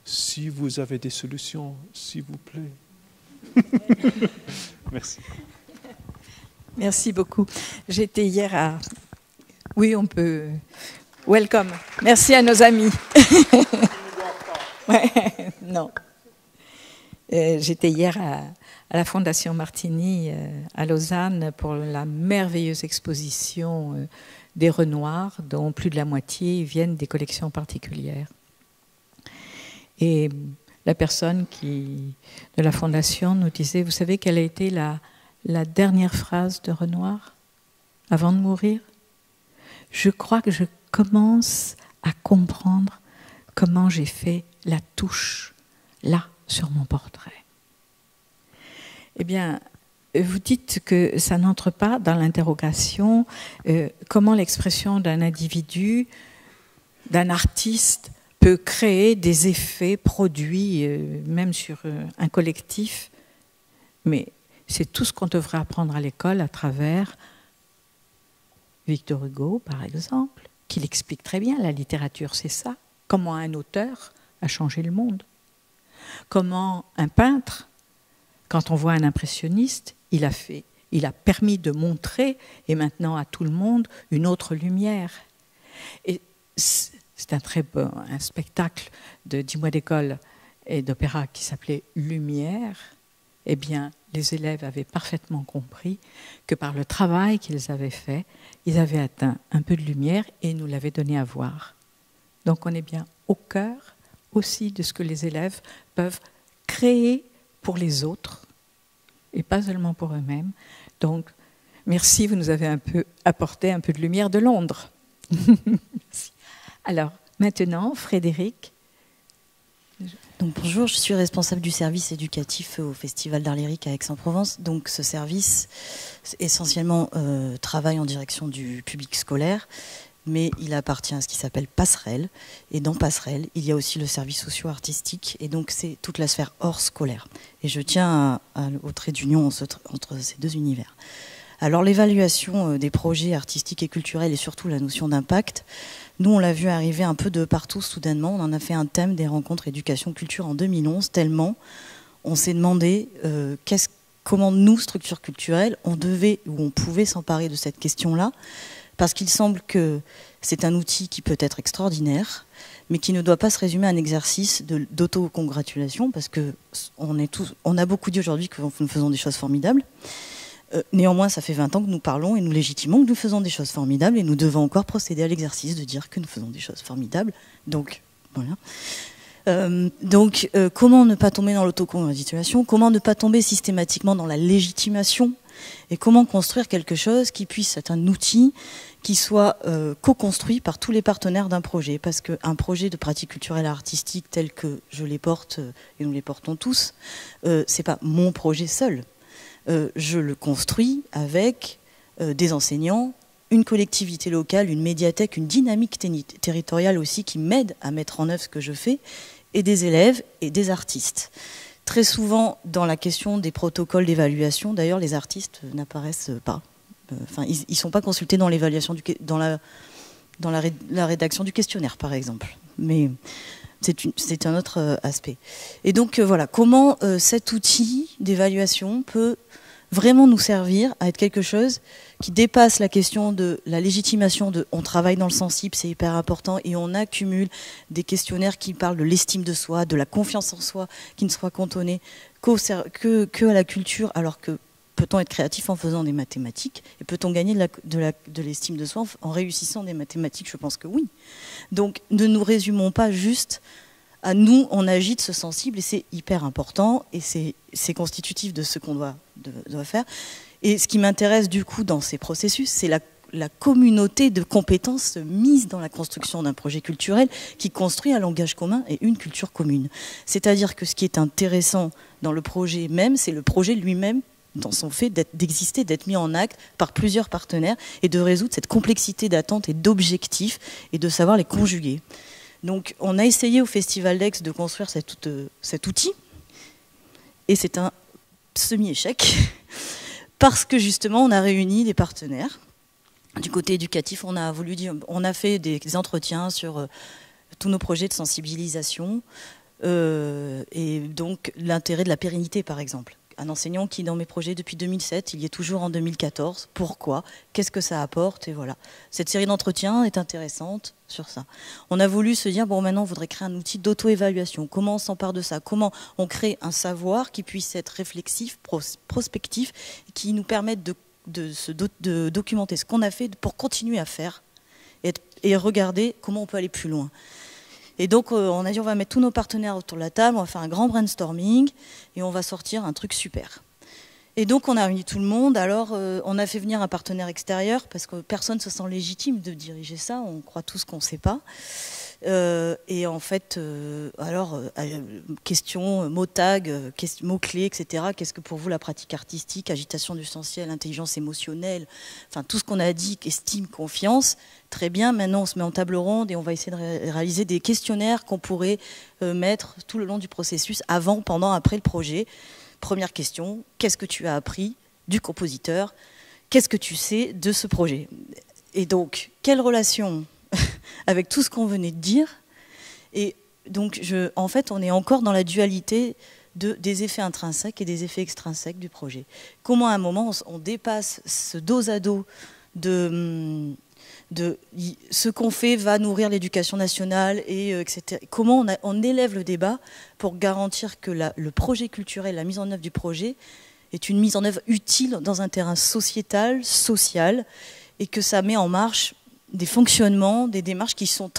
Si vous avez des solutions, s'il vous plaît. Merci. Merci beaucoup. J'étais hier à... Oui, on peut... Welcome. Merci à nos amis. Ouais, non. J'étais hier à la Fondation Martini à Lausanne pour la merveilleuse exposition des Renoirs, dont plus de la moitié viennent des collections particulières. Et la personne de la Fondation nous disait, vous savez quelle a été la dernière phrase de Renoir avant de mourir? Je crois que je commence à comprendre comment j'ai fait la touche là sur mon portrait. Eh bien, vous dites que ça n'entre pas dans l'interrogation comment l'expression d'un individu, d'un artiste peut créer des effets produits même sur un collectif, mais c'est tout ce qu'on devrait apprendre à l'école à travers Victor Hugo, par exemple, qui l'explique très bien. La littérature, c'est ça. Comment un auteur a changé le monde. Comment un peintre, quand on voit un impressionniste, il a permis de montrer, et maintenant à tout le monde, une autre lumière. Et c'est un spectacle de 10 mois d'école et d'opéra qui s'appelait Lumière. Eh bien, les élèves avaient parfaitement compris que par le travail qu'ils avaient fait, ils avaient atteint un peu de lumière et nous l'avaient donné à voir. Donc on est bien au cœur aussi de ce que les élèves peuvent créer pour les autres et pas seulement pour eux-mêmes. Donc, merci, vous nous avez apporté un peu de lumière de Londres. Merci. Alors, maintenant, Frédéric. Donc, bonjour, je suis responsable du service éducatif au Festival d'Art Lyrique à Aix-en-Provence. Donc ce service, essentiellement, travaille en direction du public scolaire, mais il appartient à ce qui s'appelle Passerelle. Et dans Passerelle, il y a aussi le service socio-artistique, et donc c'est toute la sphère hors scolaire. Et je tiens au trait d'union entre ces deux univers. Alors l'évaluation des projets artistiques et culturels et surtout la notion d'impact, nous on l'a vu arriver un peu de partout soudainement. On en a fait un thème des rencontres éducation-culture en 2011, tellement on s'est demandé comment nous, structures culturelles, on devait ou on pouvait s'emparer de cette question-là, parce qu'il semble que c'est un outil qui peut être extraordinaire, mais qui ne doit pas se résumer à un exercice d'autocongratulation, parce qu'on a beaucoup dit aujourd'hui que nous faisons des choses formidables. Néanmoins, ça fait 20 ans que nous parlons et nous légitimons que nous faisons des choses formidables et nous devons encore procéder à l'exercice de dire que nous faisons des choses formidables. Donc, voilà. Comment ne pas tomber dans l'autocongratulation? Comment ne pas tomber systématiquement dans la légitimation? Et comment construire quelque chose qui puisse être un outil qui soit co-construit par tous les partenaires d'un projet? Parce qu'un projet de pratique culturelle et artistique tel que je les porte, et nous les portons tous, c'est pas mon projet seul. Je le construis avec des enseignants, une collectivité locale, une médiathèque, une dynamique territoriale aussi qui m'aide à mettre en œuvre ce que je fais, et des élèves et des artistes. Très souvent, dans la question des protocoles d'évaluation, d'ailleurs, les artistes n'apparaissent pas. Enfin, ils ne sont pas consultés dans l'évaluation, dans la rédaction du questionnaire, par exemple. Mais c'est un autre aspect. Et donc, voilà, comment cet outil d'évaluation peut vraiment nous servir à être quelque chose qui dépasse la question de la légitimation de on travaille dans le sensible, c'est hyper important, et on accumule des questionnaires qui parlent de l'estime de soi, de la confiance en soi, qui ne soit cantonnée que à la culture, alors que peut-on être créatif en faisant des mathématiques? Et peut-on gagner de l'estime de soi en réussissant des mathématiques? Je pense que oui. Donc ne nous résumons pas juste à nous, on agite ce sensible et c'est hyper important et c'est constitutif de ce qu'on doit faire. Et ce qui m'intéresse du coup dans ces processus, c'est la communauté de compétences mise dans la construction d'un projet culturel qui construit un langage commun et une culture commune. C'est-à-dire que ce qui est intéressant dans le projet même, c'est le projet lui-même dans son fait d'exister, d'être mis en acte par plusieurs partenaires et de résoudre cette complexité d'attentes et d'objectifs et de savoir les conjuguer. Donc on a essayé au Festival d'Aix de construire cet outil et c'est un semi-échec parce que justement on a réuni des partenaires. Du côté éducatif, on a fait des entretiens sur tous nos projets de sensibilisation et donc l'intérêt de la pérennité par exemple. Un enseignant qui, dans mes projets depuis 2007, il y est toujours en 2014. Pourquoi? Qu'est-ce que ça apporte? Et voilà. Cette série d'entretiens est intéressante sur ça. On a voulu se dire, bon, maintenant, on voudrait créer un outil d'auto-évaluation. Comment on s'empare de ça? Comment on crée un savoir qui puisse être réflexif, prospectif, qui nous permette de documenter ce qu'on a fait pour continuer à faire et regarder comment on peut aller plus loin. Et donc, on a dit, on va mettre tous nos partenaires autour de la table, on va faire un grand brainstorming et on va sortir un truc super. Et donc, on a réuni tout le monde. Alors, on a fait venir un partenaire extérieur parce que personne ne se sent légitime de diriger ça. On croit tous qu'on ne sait pas. Et en fait, questions, mots tags, mots-clés, etc. Qu'est-ce que pour vous la pratique artistique, agitation du sensuel, intelligence émotionnelle, enfin tout ce qu'on a dit, estime, confiance, très bien. Maintenant, on se met en table ronde et on va essayer de réaliser des questionnaires qu'on pourrait mettre tout le long du processus, avant, pendant, après le projet. Première question, qu'est-ce que tu as appris du compositeur? Qu'est-ce que tu sais de ce projet? Et donc, quelle relation avec tout ce qu'on venait de dire? Et donc, en fait, on est encore dans la dualité des effets intrinsèques et des effets extrinsèques du projet. Comment à un moment on dépasse ce dos à dos de ce qu'on fait va nourrir l'éducation nationale, et etc. Comment on élève le débat pour garantir que le projet culturel, la mise en œuvre du projet est une mise en œuvre utile dans un terrain sociétal, social, et que ça met en marche des fonctionnements, des démarches qui sont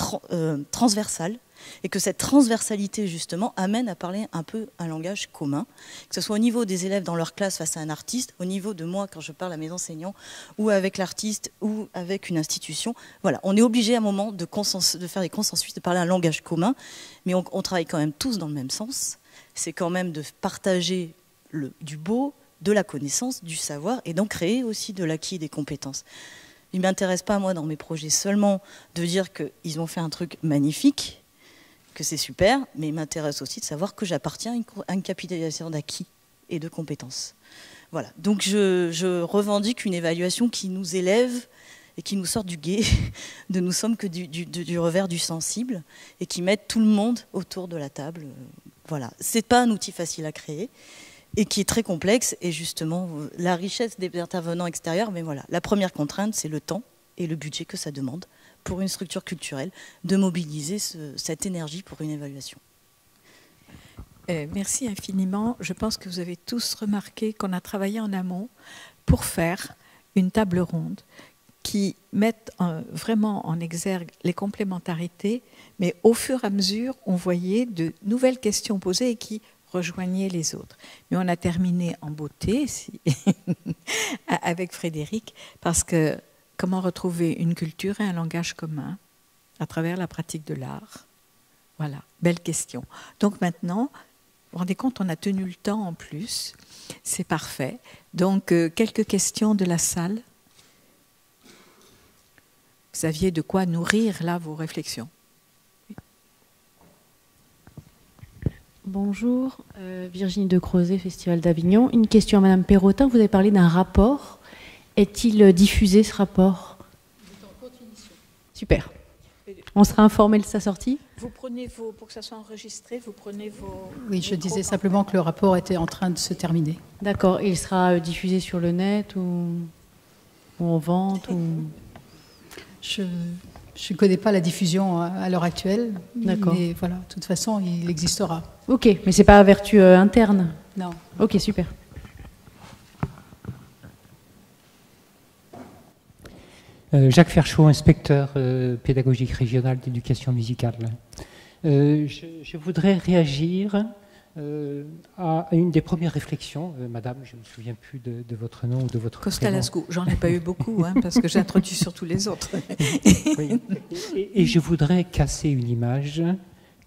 transversales, et que cette transversalité, justement, amène à parler un peu un langage commun, que ce soit au niveau des élèves dans leur classe face à un artiste, au niveau de moi quand je parle à mes enseignants, ou avec l'artiste, ou avec une institution. Voilà, on est obligé à un moment de faire des consensus, de parler un langage commun, mais on travaille quand même tous dans le même sens. C'est quand même de partager du beau, de la connaissance, du savoir, et d'en créer aussi de l'acquis et des compétences. Il ne m'intéresse pas, moi, dans mes projets, seulement de dire qu'ils ont fait un truc magnifique, que c'est super, mais il m'intéresse aussi de savoir que j'appartiens à une capitalisation d'acquis et de compétences. Voilà. Donc je revendique une évaluation qui nous élève et qui nous sort du gué, de nous sommes que du revers du sensible, et qui mette tout le monde autour de la table. Voilà. C'est pas un outil facile à créer et qui est très complexe, et justement la richesse des intervenants extérieurs. Mais voilà, la première contrainte, c'est le temps et le budget que ça demande pour une structure culturelle, de mobiliser cette énergie pour une évaluation. Merci infiniment. Je pense que vous avez tous remarqué qu'on a travaillé en amont pour faire une table ronde qui mette vraiment en exergue les complémentarités, mais au fur et à mesure, on voyait de nouvelles questions posées et qui rejoignaient les autres. Mais on a terminé en beauté avec Frédéric, parce que comment retrouver une culture et un langage commun à travers la pratique de l'art? Voilà, belle question. Donc maintenant, vous vous rendez compte, on a tenu le temps en plus. C'est parfait. Donc, quelques questions de la salle. Vous aviez de quoi nourrir, là, vos réflexions. Oui. Bonjour, Virginie de Crozet, Festival d'Avignon. Une question à Madame Perrotin. Vous avez parlé d'un rapport. Est-il diffusé, ce rapport? Super. On sera informé de sa sortie? Vous prenez pour que ça soit enregistré, vous prenez vos... Oui, je disais simplement que le rapport était en train de se terminer. D'accord. Et il sera diffusé sur le net ou en vente ou... Je ne connais pas la diffusion à l'heure actuelle. D'accord. Mais voilà, de toute façon, il existera. Ok, mais c'est pas à vertu interne? Non. Ok, super. Jacques Ferchaud, inspecteur pédagogique régional d'éducation musicale. Je voudrais réagir à une des premières réflexions. Madame, je ne me souviens plus de votre nom ou de votre Costalascu, j'en ai pas eu beaucoup, hein, parce que j'ai introduit surtout les autres. Oui. Et je voudrais casser une image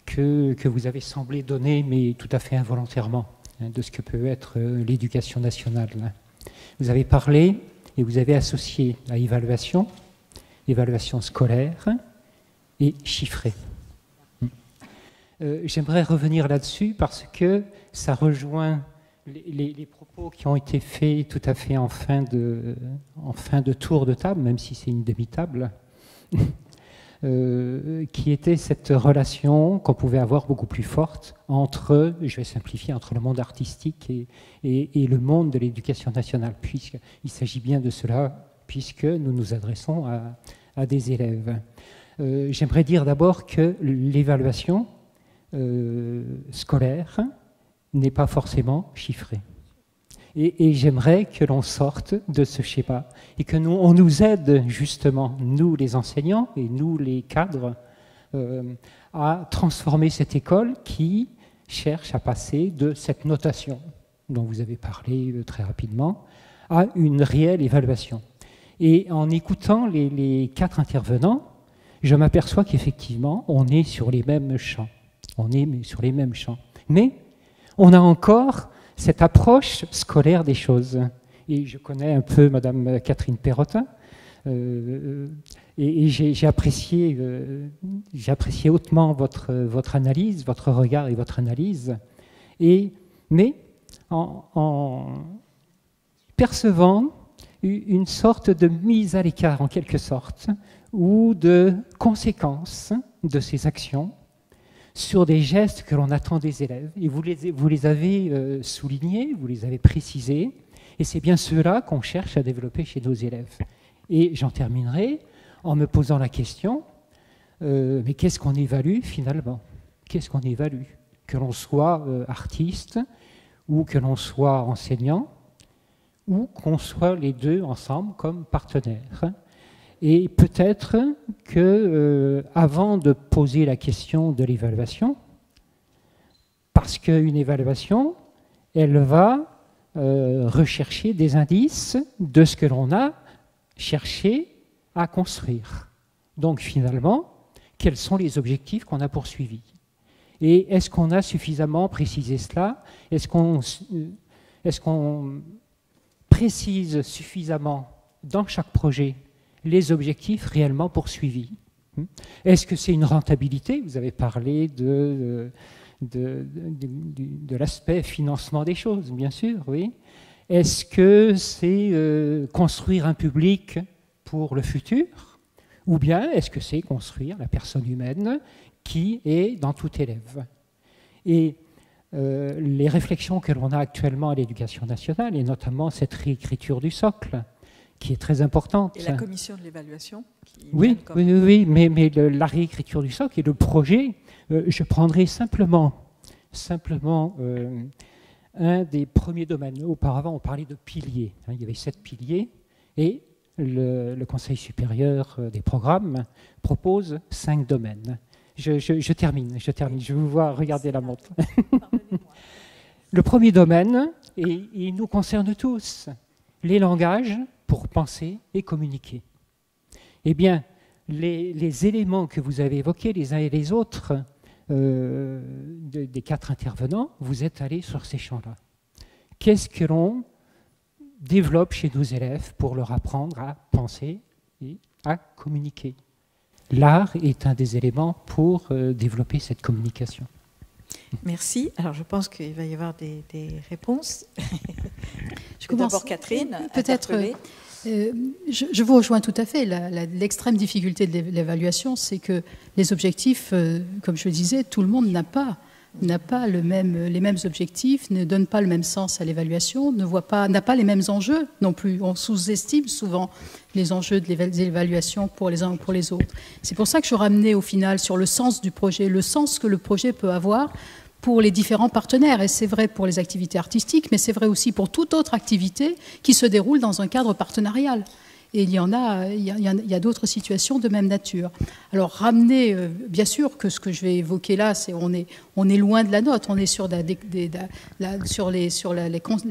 que vous avez semblé donner, mais tout à fait involontairement, hein, de ce que peut être l'éducation nationale. Vous avez parlé et vous avez associé à évaluation scolaire et chiffrée. J'aimerais revenir là-dessus parce que ça rejoint les propos qui ont été faits tout à fait en fin de tour de table, même si c'est une demi-table, qui était cette relation qu'on pouvait avoir beaucoup plus forte entre, je vais simplifier, entre le monde artistique et le monde de l'éducation nationale, puisqu'il s'agit bien de cela, puisque nous nous adressons à des élèves. J'aimerais dire d'abord que l'évaluation scolaire n'est pas forcément chiffrée. Et j'aimerais que l'on sorte de ce schéma et que on nous aide justement, nous les enseignants et nous les cadres, à transformer cette école qui cherche à passer de cette notation dont vous avez parlé très rapidement à une réelle évaluation. Et en écoutant les 4 intervenants, je m'aperçois qu'effectivement, on est sur les mêmes champs. Mais on a encore cette approche scolaire des choses. Et je connais un peu Madame Catherine Perrotin, et j'ai apprécié hautement votre analyse, votre regard et votre analyse. Mais en percevant une sorte de mise à l'écart, en quelque sorte, ou de conséquences de ces actions sur des gestes que l'on attend des élèves. Et vous les avez soulignés, vous les avez précisés, et c'est bien cela qu'on cherche à développer chez nos élèves. Et j'en terminerai en me posant la question, mais qu'est-ce qu'on évalue finalement? Qu'est-ce qu'on évalue? Que l'on soit artiste, ou que l'on soit enseignant, ou qu'on soit les deux ensemble comme partenaires. Et peut-être que, avant de poser la question de l'évaluation, parce qu'une évaluation, elle va rechercher des indices de ce que l'on a cherché à construire. Donc finalement, quels sont les objectifs qu'on a poursuivis? Et est-ce qu'on a suffisamment précisé cela? Est-ce qu'on précise suffisamment dans chaque projet les objectifs réellement poursuivis? Est-ce que c'est une rentabilité? Vous avez parlé de l'aspect financement des choses, bien sûr, oui. Est-ce que c'est construire un public pour le futur? Ou bien est-ce que c'est construire la personne humaine qui est dans tout élève? Et les réflexions que l'on a actuellement à l'éducation nationale, et notamment cette réécriture du socle, qui est très importante. Et la commission de l'évaluation. Oui, mais la réécriture du socle et le projet, je prendrai simplement un des premiers domaines. Auparavant, on parlait de piliers. Il y avait 7 piliers, et le Conseil supérieur des programmes propose 5 domaines. Je termine. Je vous vois regarder la montre. Le premier domaine, et il nous concerne tous, les langages pour penser et communiquer. Eh bien, les éléments que vous avez évoqués les uns et les autres, des 4 intervenants, vous êtes allés sur ces champs-là. Qu'est-ce que l'on développe chez nos élèves pour leur apprendre à penser et à communiquer? L'art est un des éléments pour développer cette communication. Merci. Alors, je pense qu'il va y avoir des réponses. Je commence. D'abord, Catherine. Peut-être. Je vous rejoins tout à fait. L'extrême difficulté de l'évaluation, c'est que les objectifs, comme je le disais, tout le monde n'a pas les mêmes objectifs, ne donne pas le même sens à l'évaluation, n'a pas les mêmes enjeux non plus. On sous-estime souvent les enjeux de l'évaluation pour les uns ou pour les autres. C'est pour ça que je ramenais au final sur le sens du projet, le sens que le projet peut avoir pour les différents partenaires. Et c'est vrai pour les activités artistiques, mais c'est vrai aussi pour toute autre activité qui se déroule dans un cadre partenarial. Et il y a d'autres situations de même nature. Alors ramener, bien sûr que ce que je vais évoquer là, c'est on est loin de la note, on est sur la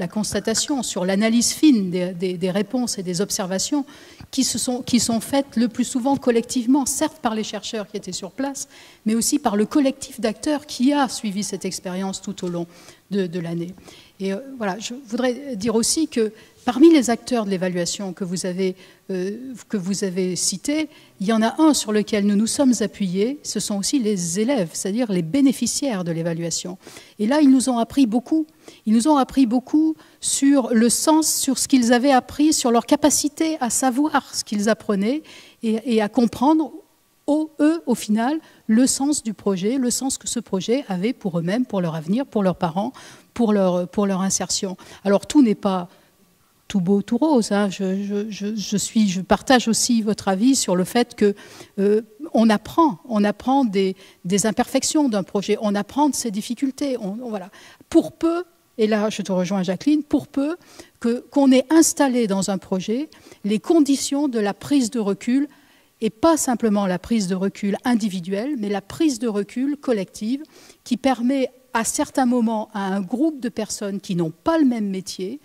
constatation, sur l'analyse fine des réponses et des observations qui sont faites le plus souvent collectivement, certes par les chercheurs qui étaient sur place, mais aussi par le collectif d'acteurs qui a suivi cette expérience tout au long de l'année. Et voilà, je voudrais dire aussi que parmi les acteurs de l'évaluation que vous avez cités, il y en a un sur lequel nous nous sommes appuyés, ce sont aussi les élèves, c'est-à-dire les bénéficiaires de l'évaluation. Et là, ils nous ont appris beaucoup. Ils nous ont appris beaucoup sur le sens, sur ce qu'ils avaient appris, sur leur capacité à savoir ce qu'ils apprenaient et à comprendre, eux, au final, le sens du projet, le sens que ce projet avait pour eux-mêmes, pour leur avenir, pour leurs parents, pour leur insertion. Alors, tout n'est pas tout beau, tout rose. Hein. Je partage aussi votre avis sur le fait que on apprend des imperfections d'un projet, on apprend de ses difficultés. Voilà. Pour peu, et là je te rejoins Jacqueline, pour peu qu'on ait installé dans un projet les conditions de la prise de recul, et pas simplement la prise de recul individuelle, mais la prise de recul collective qui permet à certains moments à un groupe de personnes qui n'ont pas le même métier,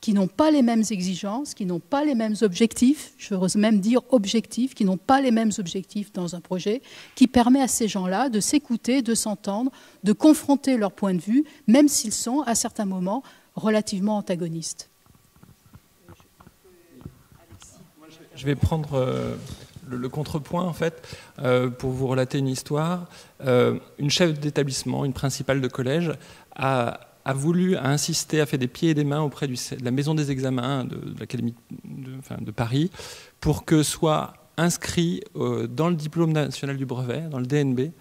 qui n'ont pas les mêmes exigences, qui n'ont pas les mêmes objectifs, je veux même dire objectifs, qui n'ont pas les mêmes objectifs dans un projet, qui permet à ces gens-là de s'écouter, de s'entendre, de confronter leur point de vue, même s'ils sont, à certains moments, relativement antagonistes. Je vais prendre le contrepoint, en fait, pour vous relater une histoire. Une chef d'établissement, une principale de collège, a insisté, a fait des pieds et des mains auprès de la maison des examens de l'Académie de Paris pour que soit inscrit dans le diplôme national du brevet, dans le DNB,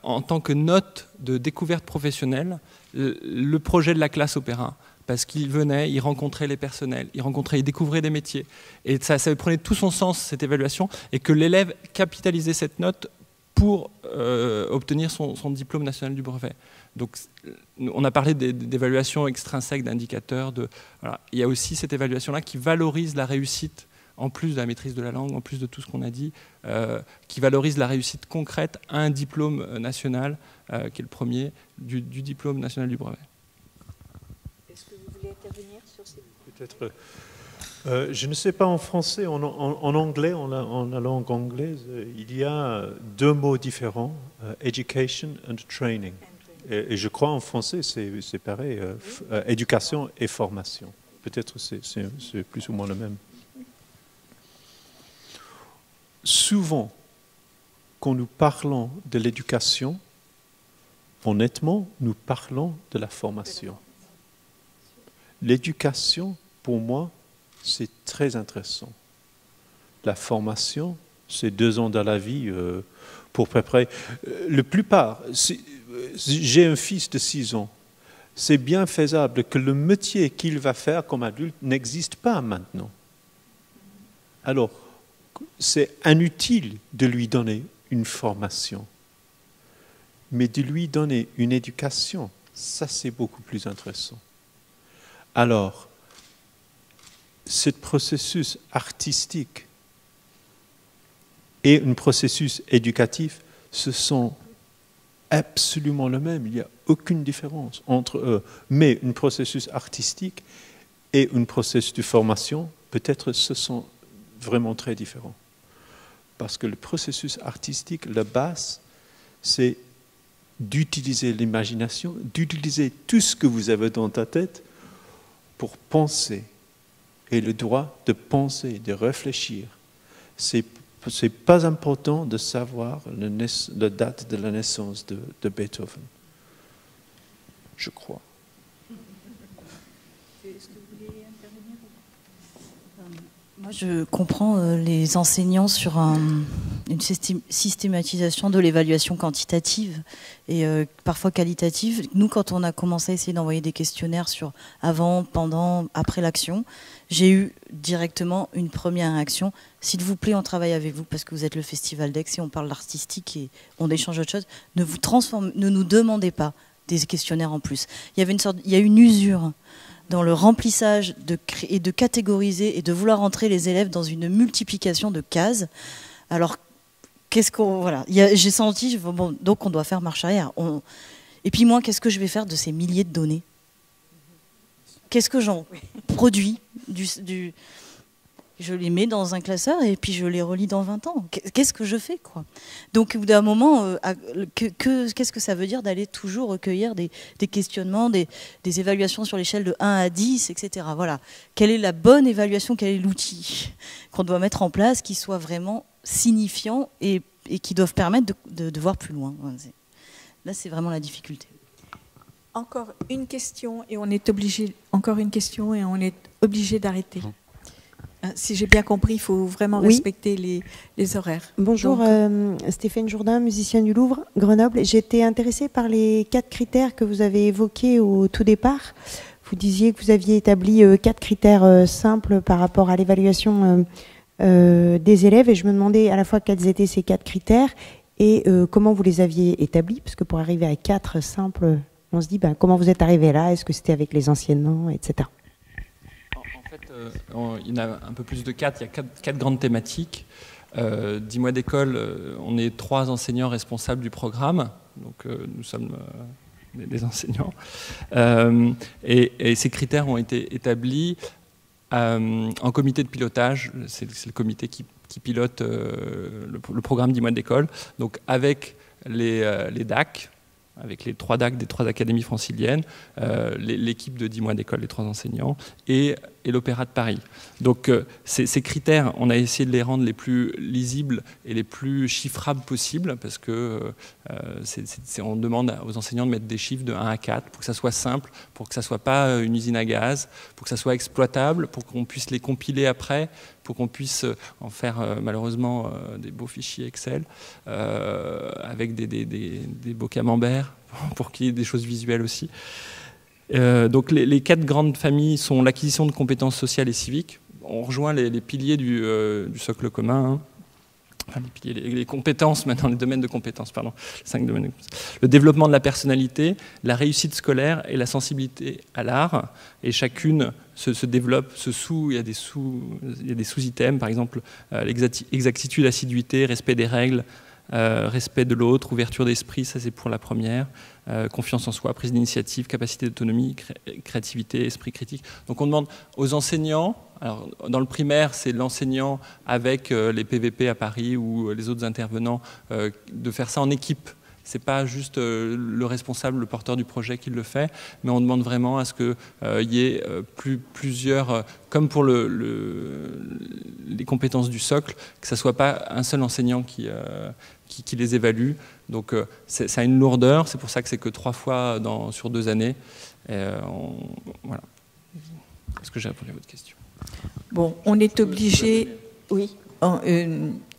en tant que note de découverte professionnelle, le projet de la classe opéra. Parce qu'il venait, il rencontrait les personnels, il découvrait des métiers. Et ça prenait tout son sens, cette évaluation, et que l'élève capitalisait cette note pour obtenir son diplôme national du brevet. Donc, on a parlé d'évaluation extrinsèque, d'indicateurs. Voilà. Il y a aussi cette évaluation-là qui valorise la réussite, en plus de la maîtrise de la langue, en plus de tout ce qu'on a dit, qui valorise la réussite concrète à un diplôme national, qui est le premier, du diplôme national du brevet. Est-ce que vous voulez intervenir sur ces... Peut-être. Je ne sais pas en français, en anglais, en la langue anglaise, il y a deux mots différents, education and training. Et je crois en français, c'est pareil, éducation et formation. Peut-être c'est plus ou moins le même. Souvent, quand nous parlons de l'éducation, honnêtement, nous parlons de la formation. L'éducation, pour moi, c'est très intéressant. La formation, c'est 2 ans dans la vie pour préparer. La plupart, j'ai un fils de 6 ans. C'est bien faisable que le métier qu'il va faire comme adulte n'existe pas maintenant. Alors, c'est inutile de lui donner une formation. Mais de lui donner une éducation, ça c'est beaucoup plus intéressant. Alors, ce processus artistique et un processus éducatif, ce sont absolument le même. Il n'y a aucune différence entre eux. Mais un processus artistique et un processus de formation, peut-être ce sont vraiment très différents. Parce que le processus artistique, la base, c'est d'utiliser l'imagination, d'utiliser tout ce que vous avez dans ta tête pour penser. Et le droit de penser, de réfléchir. C'est pas important de savoir la date de la naissance de Beethoven. Je crois. Est-ce que vous voulez intervenir ? Moi, je comprends les enseignants sur une systématisation de l'évaluation quantitative et parfois qualitative. Nous, quand on a commencé à essayer d'envoyer des questionnaires sur avant, pendant, après l'action, j'ai eu directement une première réaction. S'il vous plaît, on travaille avec vous parce que vous êtes le Festival d'Aix et on parle d'artistique et on échange autre chose. Ne nous demandez pas des questionnaires en plus. Il y a une usure dans le remplissage et de catégoriser et de vouloir entrer les élèves dans une multiplication de cases. Alors, voilà, j'ai senti, bon, donc on doit faire marche arrière. Et puis moi, qu'est-ce que je vais faire de ces milliers de données? Qu'est-ce que j'en produis je les mets dans un classeur et puis je les relis dans 20 ans. Qu'est-ce que je fais, quoi? Donc, au bout d'un moment, qu'est-ce que ça veut dire d'aller toujours recueillir des questionnements, des évaluations sur l'échelle de 1 à 10, etc. Voilà. Quelle est la bonne évaluation? Quel est l'outil qu'on doit mettre en place qui soit vraiment signifiant et qui doivent permettre de voir plus loin? Là, c'est vraiment la difficulté. Encore une question et on est obligé. Encore une question et on est obligé d'arrêter. Si j'ai bien compris, il faut vraiment respecter les horaires. Bonjour, Stéphane Jourdain, musicienne du Louvre, Grenoble. J'étais intéressée par les 4 critères que vous avez évoqués au tout départ. Vous disiez que vous aviez établi 4 critères simples par rapport à l'évaluation des élèves. Et je me demandais à la fois quels étaient ces 4 critères et comment vous les aviez établis. Parce que pour arriver à 4 simples, on se dit comment vous êtes arrivé là? Est-ce que c'était avec les enseignants, etc. Il y en a un peu plus de 4. Il y a 4 grandes thématiques. 10 mois d'école, on est 3 enseignants responsables du programme. Donc nous sommes des enseignants. Et ces critères ont été établis en comité de pilotage. C'est le comité qui pilote le programme 10 mois d'école. Donc avec les DAC, avec les 3 DAC des 3 académies franciliennes, l'équipe de 10 mois d'école, les 3 enseignants, et l'Opéra de Paris. Donc ces critères, on a essayé de les rendre les plus lisibles et les plus chiffrables possibles, parce que on demande aux enseignants de mettre des chiffres de 1 à 4 pour que ça soit simple, pour que ça ne soit pas une usine à gaz, pour que ça soit exploitable, pour qu'on puisse les compiler après, pour qu'on puisse en faire malheureusement des beaux fichiers Excel avec des beaux camemberts pour qu'il y ait des choses visuelles aussi. Donc les 4 grandes familles sont l'acquisition de compétences sociales et civiques. On rejoint les piliers du socle commun. Hein. Enfin, les compétences, maintenant, les domaines de compétences, pardon, 5 domaines de compétences. Le développement de la personnalité, la réussite scolaire et la sensibilité à l'art. Et chacune se développe, il y a des sous-items, par exemple, l'exactitude, assiduité, respect des règles, respect de l'autre, ouverture d'esprit, ça c'est pour la première, confiance en soi, prise d'initiative, capacité d'autonomie, créativité, esprit critique. Donc on demande aux enseignants, alors dans le primaire c'est l'enseignant avec les PVP à Paris ou les autres intervenants, de faire ça en équipe. C'est pas juste le responsable, le porteur du projet qui le fait, mais on demande vraiment à ce qu'il y ait plusieurs, comme pour les compétences du socle, que ça soit pas un seul enseignant qui les évalue. Donc ça a une lourdeur, c'est pour ça que c'est que 3 fois sur 2 années. Voilà. Est-ce que j'ai répondu à votre question? Bon, on est obligé... Oui.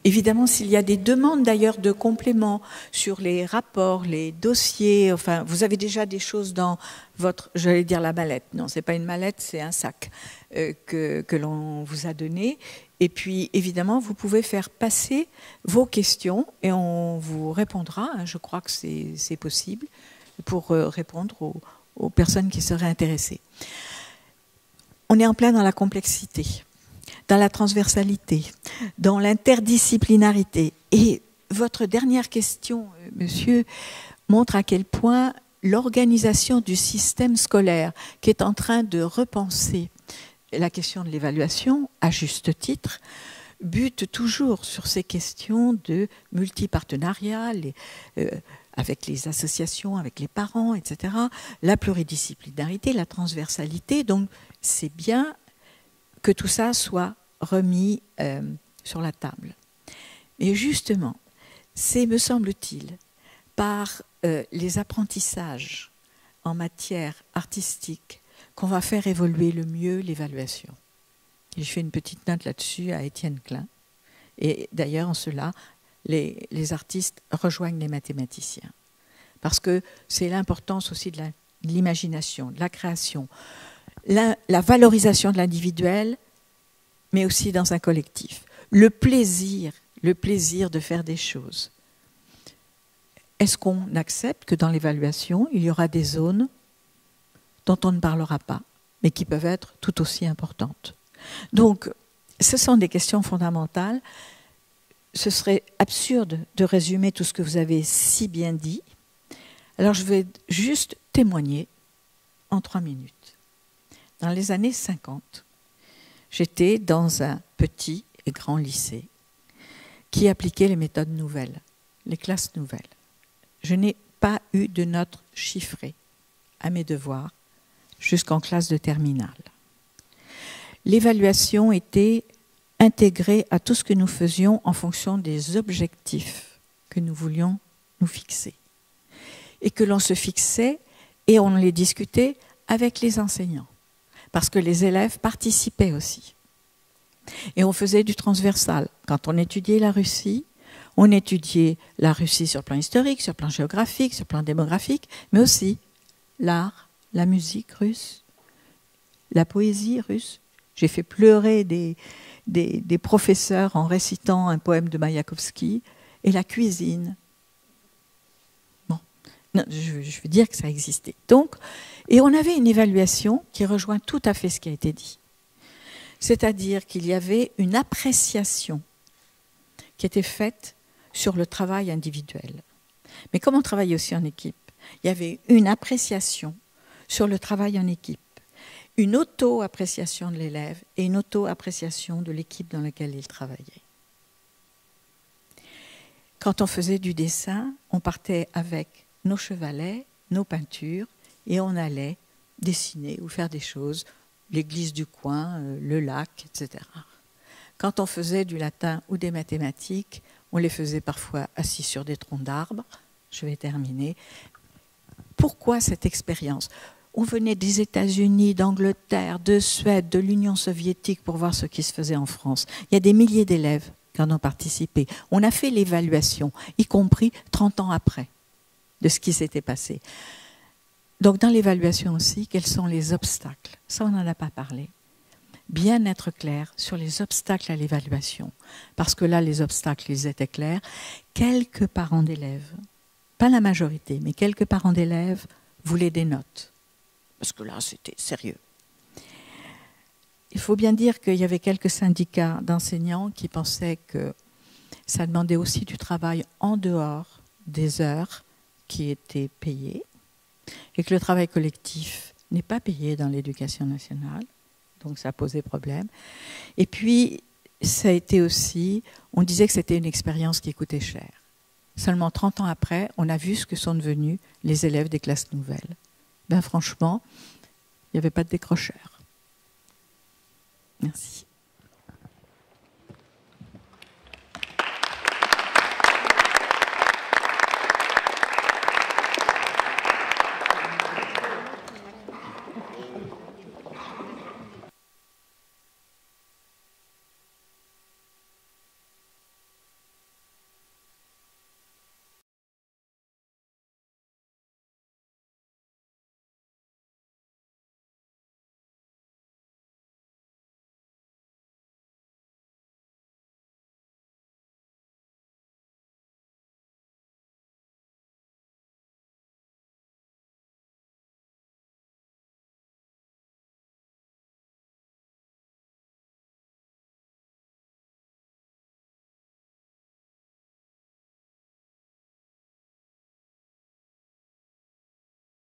Évidemment, s'il y a des demandes d'ailleurs de compléments sur les rapports, les dossiers, enfin, vous avez déjà des choses dans votre, j'allais dire la mallette. Non, c'est pas une mallette, c'est un sac que l'on vous a donné. Et puis, évidemment, vous pouvez faire passer vos questions et on vous répondra. Hein, je crois que c'est possible pour répondre aux personnes qui seraient intéressées. On est en plein dans la complexité, dans la transversalité, dans l'interdisciplinarité. Et votre dernière question, monsieur, montre à quel point l'organisation du système scolaire, qui est en train de repenser la question de l'évaluation, à juste titre, bute toujours sur ces questions de multipartenariat, avec les associations, avec les parents, etc., la pluridisciplinarité, la transversalité. Donc, c'est bien que tout ça soit remis sur la table. Et justement, c'est, me semble-t-il, par les apprentissages en matière artistique qu'on va faire évoluer le mieux l'évaluation. Et je fais une petite note là-dessus à Étienne Klein. Et d'ailleurs, en cela, les artistes rejoignent les mathématiciens. Parce que c'est l'importance aussi de l'imagination, de la création, la valorisation de l'individuel, mais aussi dans un collectif. Le plaisir de faire des choses. Est-ce qu'on accepte que dans l'évaluation, il y aura des zones dont on ne parlera pas, mais qui peuvent être tout aussi importantes. Donc, ce sont des questions fondamentales. Ce serait absurde de résumer tout ce que vous avez si bien dit. Alors, je vais juste témoigner en 3 minutes. Dans les années 50, j'étais dans un petit et grand lycée qui appliquait les méthodes nouvelles, les classes nouvelles. Je n'ai pas eu de notes chiffrées à mes devoirs jusqu'en classe de terminale. L'évaluation était intégrée à tout ce que nous faisions en fonction des objectifs que nous voulions nous fixer. Et que l'on se fixait et on les discutait avec les enseignants, parce que les élèves participaient aussi. Et on faisait du transversal. Quand on étudiait la Russie, on étudiait la Russie sur le plan historique, sur le plan géographique, sur le plan démographique, mais aussi l'art, la musique russe, la poésie russe. J'ai fait pleurer des professeurs en récitant un poème de Maïakovski, et la cuisine. Bon, non, je veux dire que ça existait. Donc, et on avait une évaluation qui rejoint tout à fait ce qui a été dit. C'est-à-dire qu'il y avait une appréciation qui était faite sur le travail individuel. Mais comme on travaillait aussi en équipe, il y avait une appréciation sur le travail en équipe, une auto-appréciation de l'élève et une auto-appréciation de l'équipe dans laquelle il travaillait. Quand on faisait du dessin, on partait avec nos chevalets, nos peintures, et on allait dessiner ou faire des choses, l'église du coin, le lac, etc. Quand on faisait du latin ou des mathématiques, on les faisait parfois assis sur des troncs d'arbres. Je vais terminer. Pourquoi cette expérience ? On venait des États-Unis, d'Angleterre, de Suède, de l'Union soviétique pour voir ce qui se faisait en France. Il y a des milliers d'élèves qui en ont participé. On a fait l'évaluation, y compris 30 ans après, de ce qui s'était passé. Donc dans l'évaluation aussi, quels sont les obstacles ? Ça, on n'en a pas parlé. Bien être clair sur les obstacles à l'évaluation. Parce que là, les obstacles, ils étaient clairs. Quelques parents d'élèves, pas la majorité, mais quelques parents d'élèves voulaient des notes. Parce que là, c'était sérieux. Il faut bien dire qu'il y avait quelques syndicats d'enseignants qui pensaient que ça demandait aussi du travail en dehors des heures qui étaient payées et que le travail collectif n'est pas payé dans l'éducation nationale. Donc ça posait problème. Et puis, ça a été aussi, on disait que c'était une expérience qui coûtait cher. Seulement 30 ans après, on a vu ce que sont devenus les élèves des classes nouvelles. Ben franchement, il n'y avait pas de décrocheur. Merci.